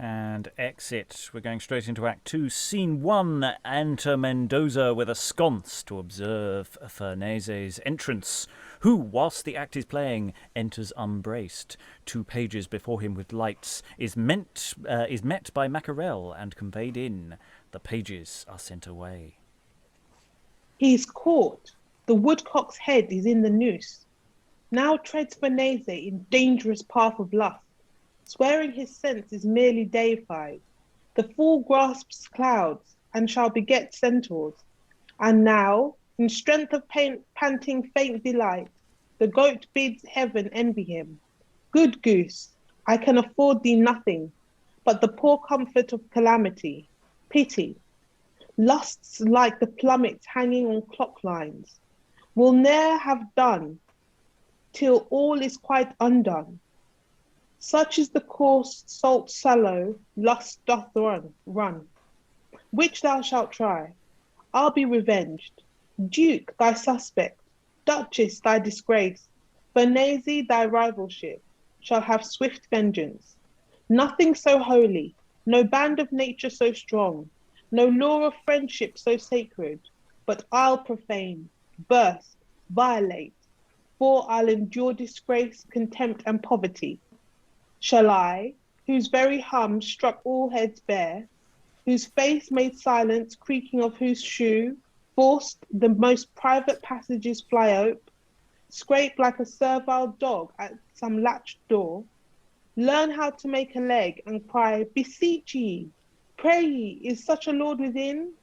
And exit. We're going straight into Act 2, Scene 1. Enter Mendoza with a sconce to observe Farnese's entrance, who, whilst the act is playing, enters unbraced. 2 pages before him with lights, is met by Mackerel and conveyed in. The pages are sent away. He's caught. The woodcock's head is in the noose. Now treads Farnese in dangerous path of lust. Swearing his sense is merely deified. The fool grasps clouds and shall beget centaurs. And now, in strength of panting faint delight, the goat bids heaven envy him. Good goose, I can afford thee nothing but the poor comfort of calamity, pity. Lusts like the plummets hanging on clock lines will ne'er have done till all is quite undone. Such is the coarse salt sallow lust doth run, which thou shalt try. I'll be revenged. Duke, thy suspect, Duchess, thy disgrace, Farnese, thy rivalship, shall have swift vengeance. Nothing so holy, no band of nature so strong, no law of friendship so sacred, but I'll profane, burst, violate, for I'll endure disgrace, contempt, and poverty. Shall I, whose very hum struck all heads bare, whose face made silence, creaking of whose shoe, forced the most private passages fly ope, scrape like a servile dog at some latched door, learn how to make a leg and cry, beseech ye, pray ye, is such a lord within?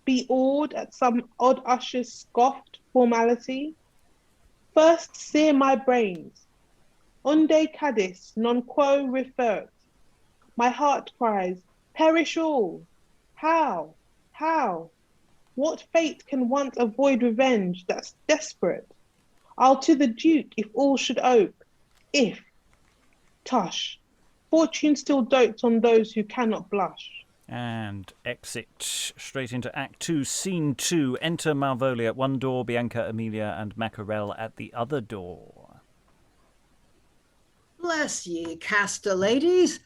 Be awed at some odd usher's scoffed formality? First sear my brains. Unde cadis non quo refert. My heart cries, perish all. How? How? What fate can once avoid revenge that's desperate? I'll to the Duke if all should ope. If. Tush. Fortune still dotes on those who cannot blush. And exit straight into Act 2, Scene 2. Enter Malvolio at one door, Bianca, Amelia, and Mackerel at the other door. Bless ye, Castor ladies.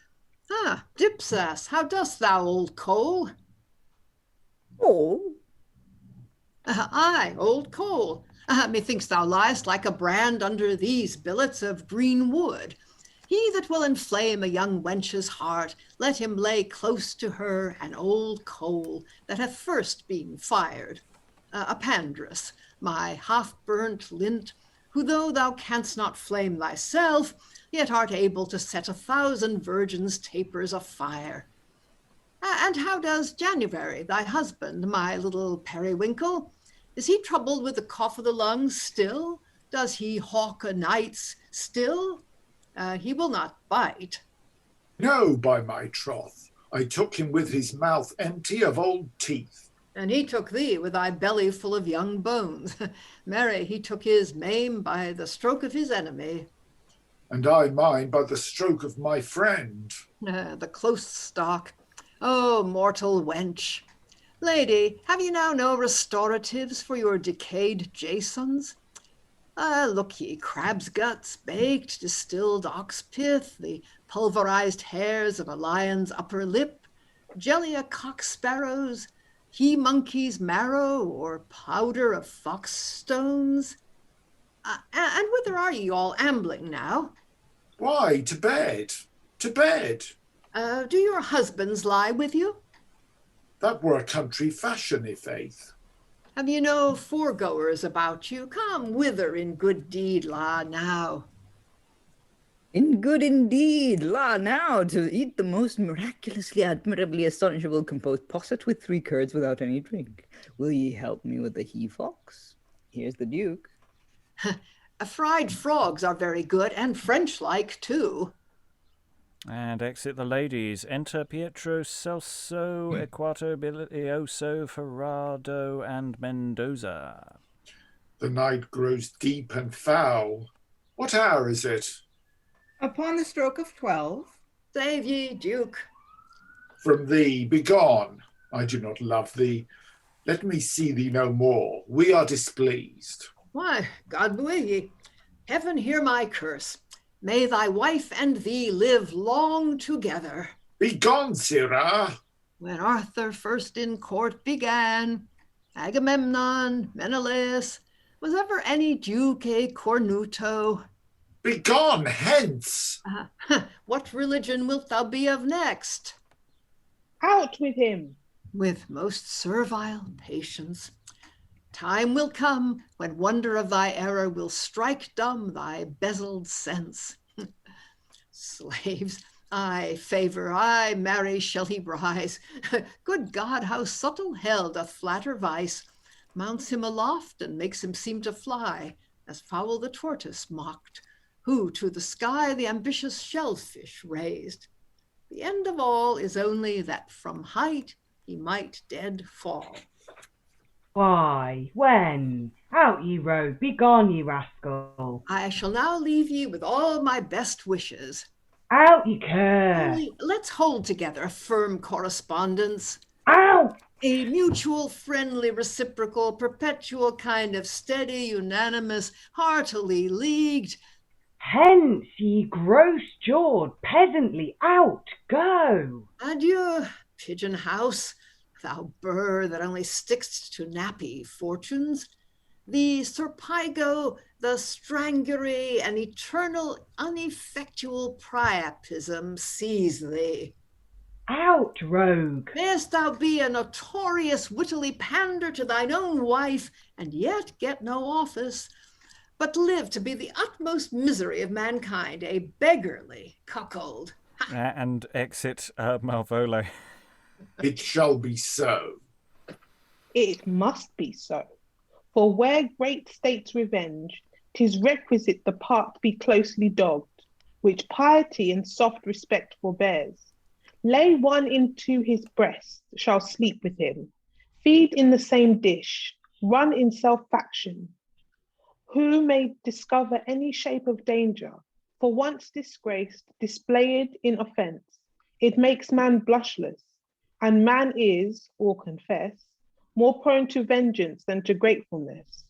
Ah, Dipsas, how dost thou, old Cole? Oh, Aye, old Cole. Methinks thou liest like a brand under these billets of green wood. He that will inflame a young wench's heart, let him lay close to her an old coal that hath first been fired. Apandrus, my half-burnt lint, who though thou canst not flame thyself, yet art able to set 1,000 virgins' tapers afire. And how does January, thy husband, my little periwinkle? Is he troubled with the cough of the lungs still? Does he hawk o' nights still? He will not bite. No, by my troth, I took him with his mouth empty of old teeth. And he took thee with thy belly full of young bones. Marry, he took his maim by the stroke of his enemy. And I mine by the stroke of my friend. The close stock. Oh, mortal wench. Lady, have you now no restoratives for your decayed Jasons? Look ye, crab's guts, baked, distilled ox pith, the pulverized hairs of a lion's upper lip, jelly of cock sparrows, he monkey's marrow, or powder of fox stones? And whither are ye all ambling now? Why, to bed, to bed. Do your husbands lie with you? That were a country fashion, i' faith. Have you no foregoers about you? Come whither in good deed, la, now. In good indeed, la now, to eat the most miraculously, admirably astonishable composed posset with 3 curds without any drink. Will ye help me with the he-fox? Here's the Duke. Fried frogs are very good, and French-like too. And exit the ladies. Enter Pietro Celso, Equato Bilioso, Ferrado, and Mendoza. The night grows deep and foul. What hour is it? Upon the stroke of 12. Save ye, Duke. From thee, begone. I do not love thee. Let me see thee no more. We are displeased. Why, God be with ye. Heaven hear my curse. May thy wife and thee live long together. Begone, sirrah. When Arthur first in court began, Agamemnon, Menelaus, was ever any Duke a cornuto? Begone hence. What religion wilt thou be of next? Out with him. With most servile patience. Time will come when wonder of thy error will strike dumb thy bezeled sense. Slaves, I favor, I marry shall he rise. Good God, how subtle hell doth flatter vice, mounts him aloft and makes him seem to fly, as foul the tortoise mocked, who to the sky the ambitious shellfish raised. The end of all is only that from height he might dead fall. Why, when? Out ye rogue, begone ye rascal. I shall now leave ye with all my best wishes. Out ye cur. Only let's hold together a firm correspondence. Out! A mutual, friendly, reciprocal, perpetual kind of steady, unanimous, heartily leagued. Hence, ye gross-jawed, peasantly, out, go! Adieu, pigeon house, thou burr that only stick'st to nappy fortunes. The surpigo, the strangury, and eternal, uneffectual priapism seize thee. Out, rogue! Mayest thou be a notorious wittily pander to thine own wife, and yet get no office, but live to be the utmost misery of mankind, a beggarly cuckold. And exit Malvolio. It shall be so. It must be so. For where great states revenge, 'tis requisite the part be closely dogged, which piety and soft respect forbears. Lay one into his breast, shall sleep with him, feed in the same dish, run in self-faction. Who may discover any shape of danger, for once disgraced, displayed in offence, it makes man blushless, and man is, or confess, more prone to vengeance than to gratefulness.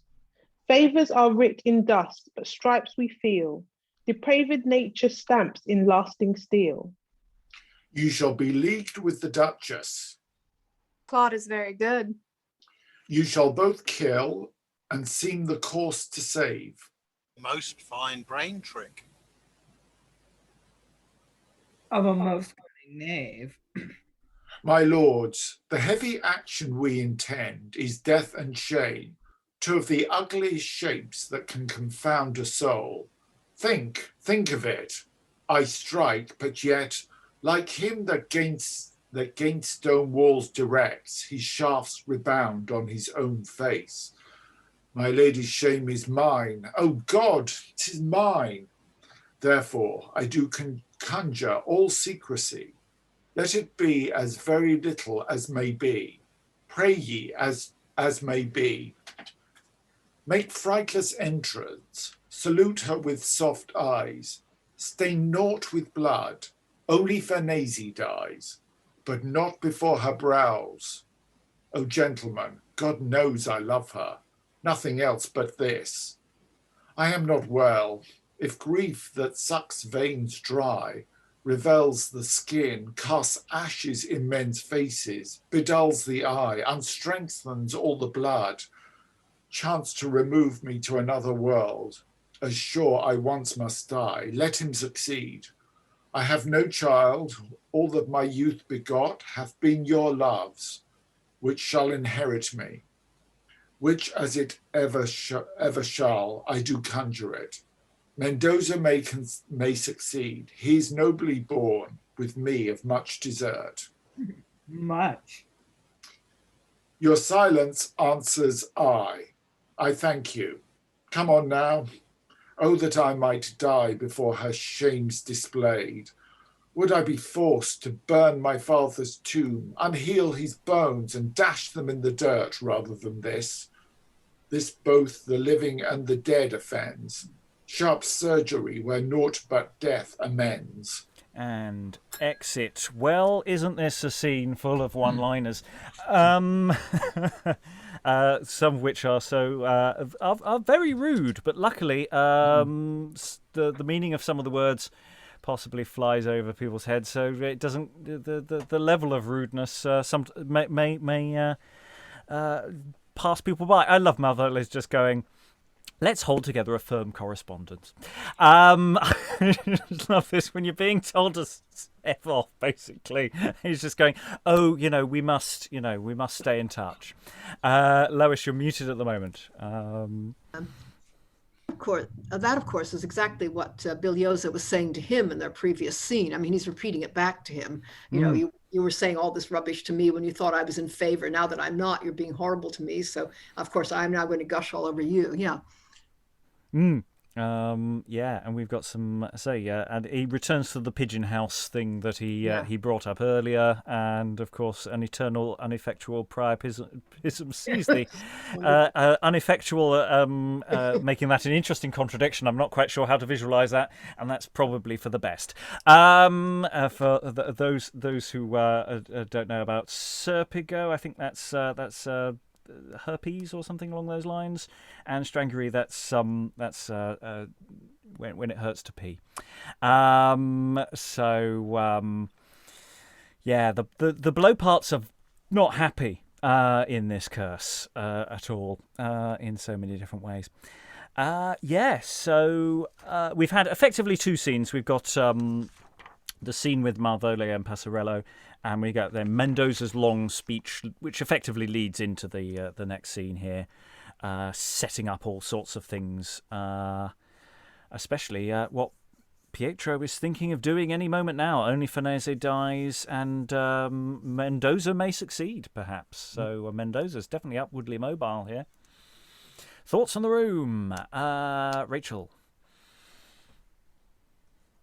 Favours are writ in dust, but stripes we feel, depraved nature stamps in lasting steel. You shall be leagued with the Duchess. Claude is very good. You shall both kill and seem the course to save. Most fine brain trick. Of a most cunning knave. My lords, the heavy action we intend is death and shame, two of the ugliest shapes that can confound a soul. Think of it. I strike, but yet, like him that gainst stone walls directs, his shafts rebound on his own face. My lady's shame is mine. Oh God, 'tis mine. Therefore, I do conjure all secrecy. Let it be as very little as may be. Pray ye as may be. Make frightless entrance. Salute her with soft eyes. Stain naught with blood. Only Farnese dies, but not before her brows. O gentlemen, God knows I love her. Nothing else but this. I am not well. If grief that sucks veins dry, revels the skin, casts ashes in men's faces, bedulls the eye, unstrengthens all the blood, chance to remove me to another world, as sure I once must die. Let him succeed. I have no child, all that my youth begot hath been your loves, which shall inherit me, which as it ever shall, I do conjure it. Mendoza may succeed. He is nobly born, with me of much desert. Much. Your silence answers I. I thank you. Come on now. Oh, that I might die before her shames displayed. Would I be forced to burn my father's tomb, unheal his bones and dash them in the dirt rather than this? This both the living and the dead offends. Sharp surgery where naught but death amends. And exit. Well, isn't this a scene full of one-liners? Some of which are are very rude, but luckily the meaning of some of the words possibly flies over people's heads, so it doesn't. The level of rudeness may pass people by. I love Malvolio's just going, let's hold together a firm correspondence. I just love this when you're being told to F off, basically. He's just going, oh, we must stay in touch. Lois, you're muted at the moment. Of course, that of course is exactly what Bilioza was saying to him in their previous scene. I mean, he's repeating it back to him. You were saying all this rubbish to me when you thought I was in favor. Now that I'm not, you're being horrible to me. So of course I'm now going to gush all over you. Yeah. And we've got some and he returns to the pigeon house thing that he brought up earlier, and of course an eternal ineffectual priapism sees the ineffectual making that an interesting contradiction. I'm not quite sure how to visualize that, and that's probably for the best. For those who don't know about Serpigo, I think that's herpes or something along those lines, and strangury, that's when it hurts to pee. The blow parts are not happy in this curse at all, in so many different ways. So we've had effectively two scenes. We've got the scene with Malvolio and Passarello, and we got then Mendoza's long speech, which effectively leads into the next scene here, setting up all sorts of things, especially what Pietro is thinking of doing any moment now. Only Farnese dies, and Mendoza may succeed, perhaps. So Mendoza's definitely upwardly mobile here. Thoughts on the room, Rachel?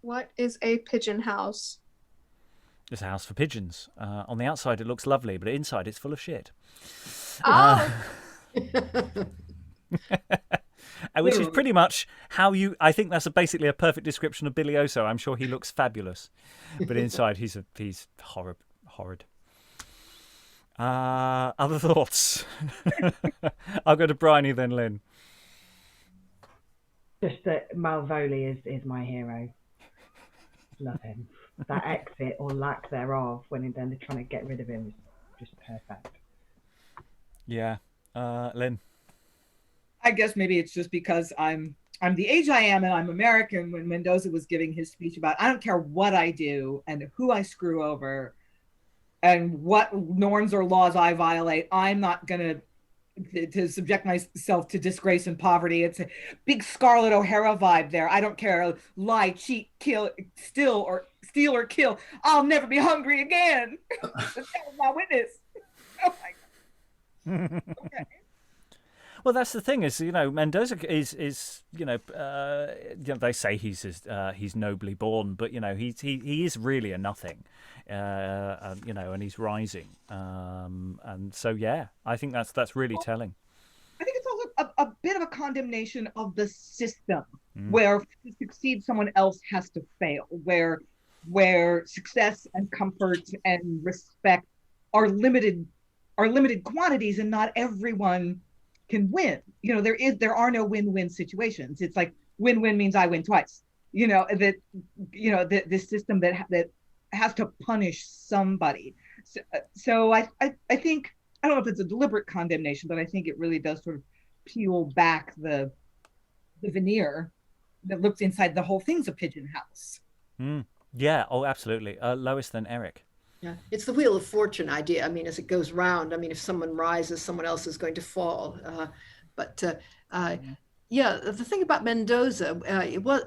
What is a pigeon house? It's a house for pigeons. On the outside, it looks lovely, but inside, it's full of shit. Oh. Which is pretty much how I think that's basically a perfect description of Bilioso. I'm sure he looks fabulous, but inside, he's horrid. Other thoughts? I'll go to Bryony, then Lynn. Just that Malvolio is my hero. Love him. That exit or lack thereof when they're trying to get rid of him is just perfect. Yeah. Lynn? I guess maybe it's just because I'm the age I am and I'm American. When Mendoza was giving his speech about, I don't care what I do and who I screw over and what norms or laws I violate, I'm not going to subject myself to disgrace and poverty. It's a big Scarlett O'Hara vibe there. I don't care. Lie, cheat, kill, steal or kill. I'll never be hungry again. That was my witness. Oh my God. Okay. Well, that's the thing is, Mendoza is they say he's nobly born, but he is really a nothing, and he's rising, and so I think that's really telling. I think it's also a bit of a condemnation of the system, where to succeed someone else has to fail, where success and comfort and respect are limited quantities, and not everyone can win. There are no win-win situations. It's like win-win means I win twice. this system that has to punish somebody. So I think, I don't know if it's a deliberate condemnation, but I think it really does sort of peel back the veneer that looks inside the whole thing's a pigeon house. Yeah, oh, absolutely. Lois, then Eric. Yeah, it's the Wheel of Fortune idea. I mean, as it goes round, I mean, if someone rises, someone else is going to fall. Yeah, the thing about Mendoza, it was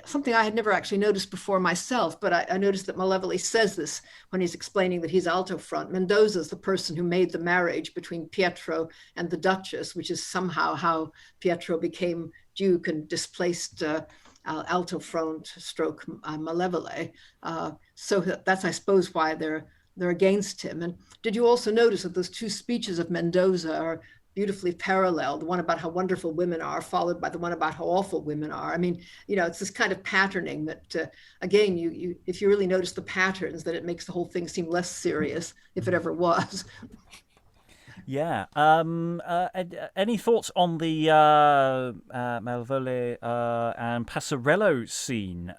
something I had never actually noticed before myself, but I noticed that Malevole says this when he's explaining that he's alto front. Mendoza is the person who made the marriage between Pietro and the Duchess, which is somehow how Pietro became Duke and displaced alto front stroke Malevole. So that's, I suppose, why they're against him. And did you also notice that those two speeches of Mendoza are beautifully parallel, the one about how wonderful women are followed by the one about how awful women are? I mean, it's this kind of patterning that, again, you if you really notice the patterns, that it makes the whole thing seem less serious, if it ever was. Yeah. Any thoughts on the Malevole and Passarello scene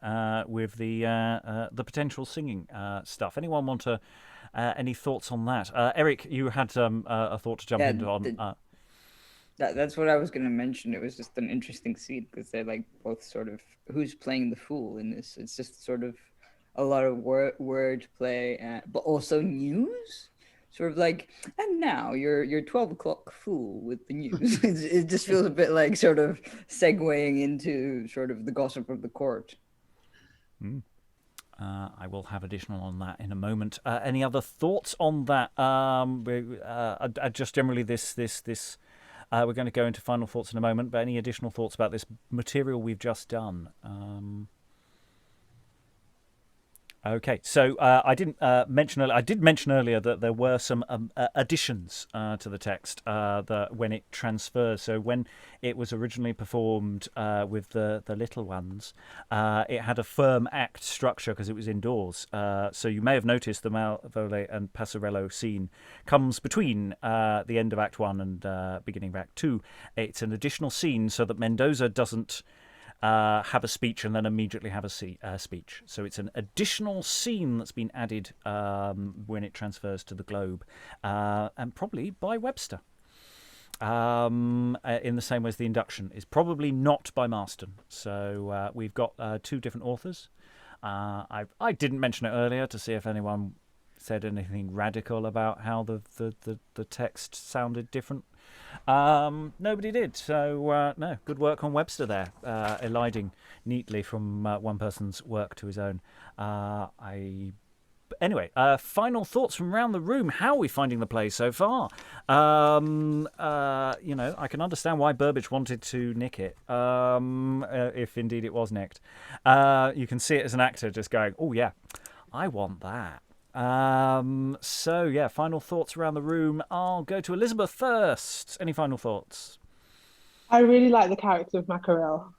with the potential singing stuff? Anyone want to? Any thoughts on that? Eric, you had a thought to jump into on. That's what I was going to mention. It was just an interesting scene because they're like both sort of who's playing the fool in this. It's just sort of a lot of word play, but also news. Sort of like, and now your 12 o'clock fool with the news. It just feels a bit like sort of segueing into sort of the gossip of the court. I will have additional on that in a moment. Any other thoughts on that? Just generally this. We're going to go into final thoughts in a moment, but any additional thoughts about this material we've just done? Okay, so I did mention earlier that there were some additions to the text when it transfers. So when it was originally performed with the little ones, it had a firm act structure because it was indoors. So you may have noticed the Malevole and Passarello scene comes between the end of Act 1 and beginning of Act 2. It's an additional scene so that Mendoza doesn't have a speech and then immediately have a speech. So it's an additional scene that's been added when it transfers to the Globe, and probably by Webster. In the same way as the induction is probably not by Marston. So we've got two different authors. I didn't mention it earlier to see if anyone said anything radical about how the text sounded different. Nobody did, so no, good work on Webster there, eliding neatly from one person's work to his own. Anyway, final thoughts from around the room. How are we finding the play so far? I can understand why Burbage wanted to nick it, if indeed it was nicked. You can see it as an actor just going, oh yeah, I want that. So yeah, final thoughts around the room. I'll go to Elizabeth first. Any final thoughts? I really like the character of Mackerel.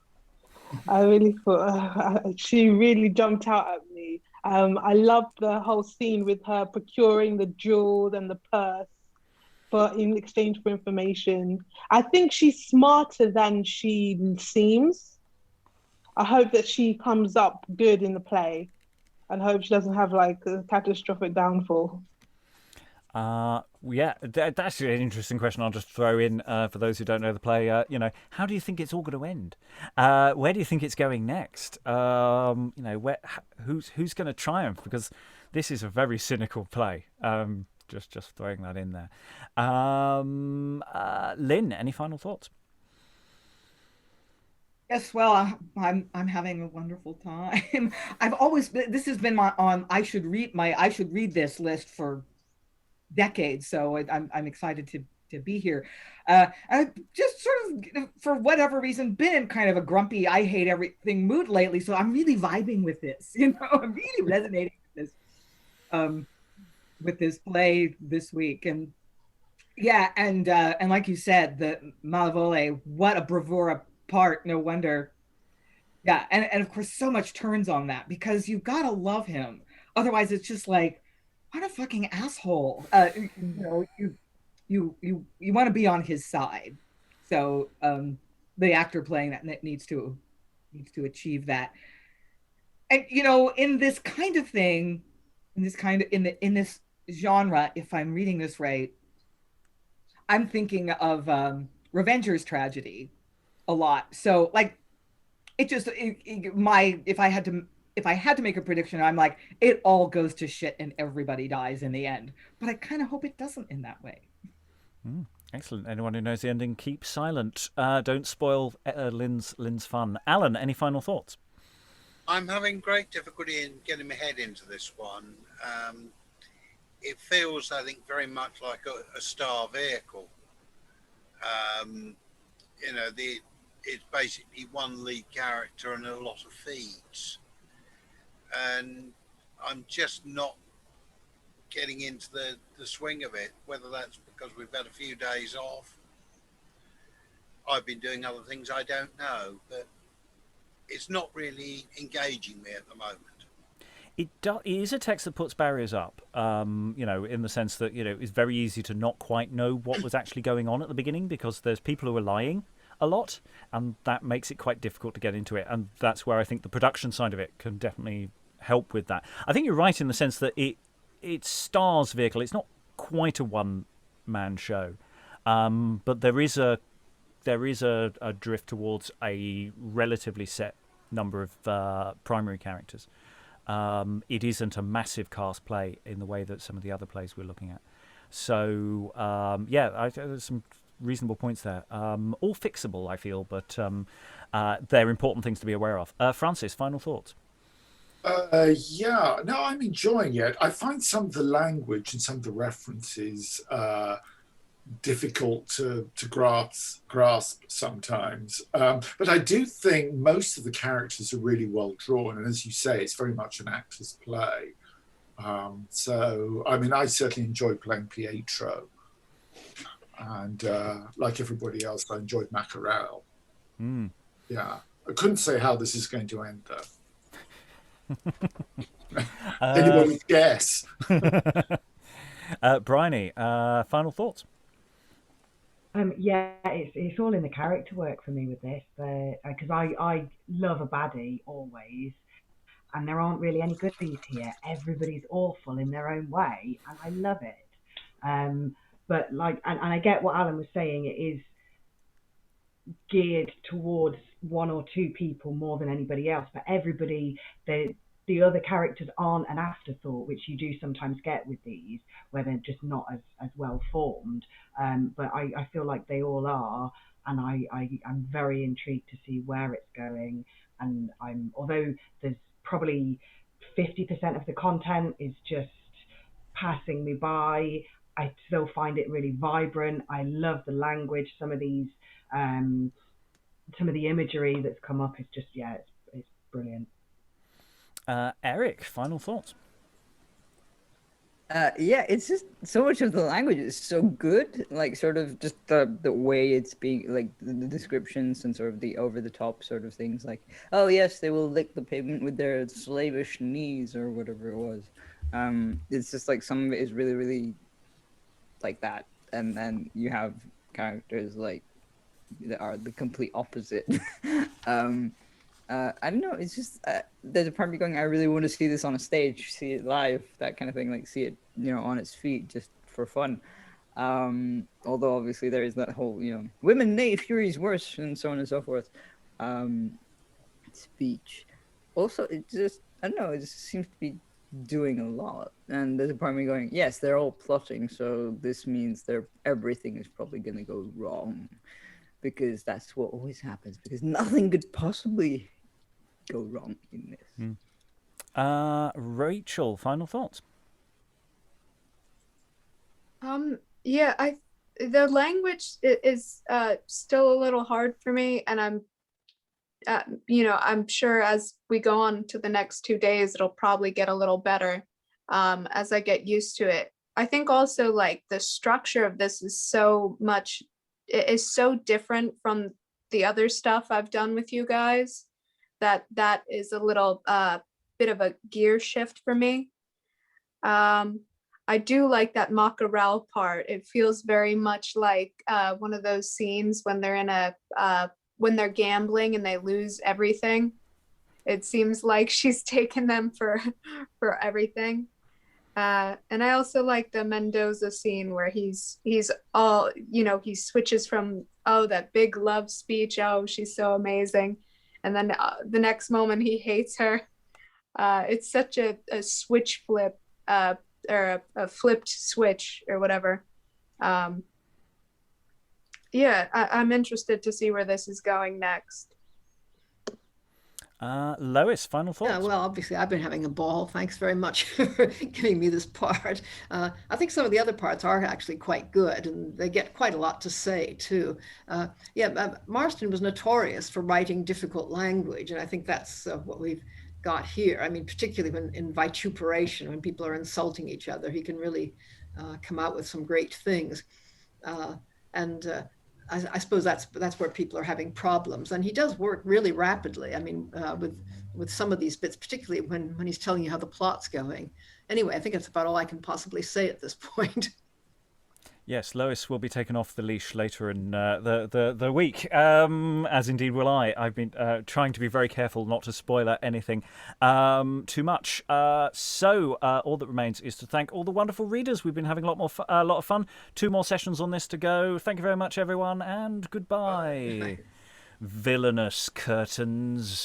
I really thought she really jumped out at me. I loved the whole scene with her procuring the jewels and the purse in exchange for information. I think she's smarter than she seems. I hope that she comes up good in the play. And hope she doesn't have like a catastrophic downfall. Yeah, that's an interesting question. I'll just throw in for those who don't know the play. How do you think it's all going to end? Where do you think it's going next? Who's going to triumph? Because this is a very cynical play. Just throwing that in there. Lynn, any final thoughts? Yes, well, I'm having a wonderful time. This has been my I should read this list for decades, so I'm excited to be here. I just sort of, for whatever reason, been in kind of a grumpy, I hate everything mood lately, so I'm really vibing with this. I'm really resonating with this play this week, and yeah, and like you said, the Malevole, what a bravura part, no wonder. Yeah, and of course so much turns on that because you've got to love him, otherwise it's just like, what a fucking asshole. You want to be on his side, so the actor playing that needs to achieve that. And you know, in this kind of thing, in this genre, if I'm reading this right, I'm thinking of Revenger's Tragedy a lot. So like, if I had to make a prediction, I'm like, it all goes to shit and everybody dies in the end. But I kind of hope it doesn't in that way. Excellent. Anyone who knows the ending, keep silent. Don't spoil Lynn's fun. Alan, any final thoughts? I'm having great difficulty in getting my head into this one. It feels, I think, very much like a star vehicle. You know, it's basically one lead character and a lot of feeds. And I'm just not getting into the swing of it, whether that's because we've had a few days off. I've been doing other things, I don't know, but it's not really engaging me at the moment. It is a text that puts barriers up, you know, in the sense that, you know, it's very easy to not quite know what was actually going on at the beginning because there's people who are lying a lot, and that makes it quite difficult to get into it. And that's where I think the production side of it can definitely help with that. I think you're right in the sense that it's Star's vehicle. It's not quite a one-man show, but there is a drift towards a relatively set number of primary characters. It isn't a massive cast play in the way that some of the other plays we're looking at. So there's some reasonable points there. All fixable, I feel, but they're important things to be aware of. Francis, final thoughts? I'm enjoying it. I find some of the language and some of the references difficult to grasp sometimes. But I do think most of the characters are really well drawn. And as you say, it's very much an actor's play. So, I mean, I certainly enjoyed playing Pietro. And like everybody else, I enjoyed Mackerel. Yeah. I couldn't say how this is going to end, though. Anybody guess? Bryony, final thoughts? It's all in the character work for me with this, because I love a baddie always, and there aren't really any goodies here. Everybody's awful in their own way, and I love it. But like, and I get what Alan was saying. It is geared towards one or two people more than anybody else, but everybody, the other characters aren't an afterthought, which you do sometimes get with these, where they're just not as well formed. But I feel like they all are, and I'm very intrigued to see where it's going. And although there's probably 50% of the content is just passing me by, I still find it really vibrant. I love the language. Some of the imagery that's come up is just, it's brilliant. Eric, final thoughts? It's just so much of the language is so good, like sort of just the way it's being, like the descriptions and sort of the over the top sort of things, like, oh yes, they will lick the pavement with their slavish knees or whatever it was. It's just like some of it is really, really like that, and then you have characters like that are the complete opposite. I don't know, it's just there's a part of me going, I really want to see this on a stage, see it live, that kind of thing, like see it, you know, on its feet just for fun. Although obviously there is that whole, you know, women nay, fury's worse, and so on and so forth speech. Also, it just, I don't know, it just seems to be doing a lot, and there's a part of me going, yes, they're all plotting, so this means everything is probably going to go wrong, because that's what always happens, because nothing could possibly go wrong in this. Rachel, final thoughts? The language is still a little hard for me, and I'm sure as we go on to the next 2 days, it'll probably get a little better as I get used to it. I think also like the structure of this is so different from the other stuff I've done with you guys that is a little bit of a gear shift for me. I do like that Mackerel part. It feels very much like one of those scenes when they're in when they're gambling and they lose everything. It seems like she's taken them for everything. And I also like the Mendoza scene where he's all, he switches from, oh, that big love speech, oh, she's so amazing, and then the next moment he hates her. It's such a switch flip, or a flipped switch or whatever. Yeah, I'm interested to see where this is going next. Lois, final thoughts? Yeah, well, obviously, I've been having a ball. Thanks very much for giving me this part. I think some of the other parts are actually quite good, and they get quite a lot to say, too. Marston was notorious for writing difficult language, and I think that's what we've got here. I mean, particularly when in vituperation, when people are insulting each other, he can really come out with some great things. I suppose that's where people are having problems, and he does work really rapidly. I mean, with some of these bits, particularly when he's telling you how the plot's going. Anyway, I think that's about all I can possibly say at this point. Yes, Lois will be taken off the leash later in the week, as indeed will I. I've been trying to be very careful not to spoiler anything too much. So all that remains is to thank all the wonderful readers. We've been having a lot of fun. 2 more sessions on this to go. Thank you very much, everyone, and goodbye. Villainous curtains.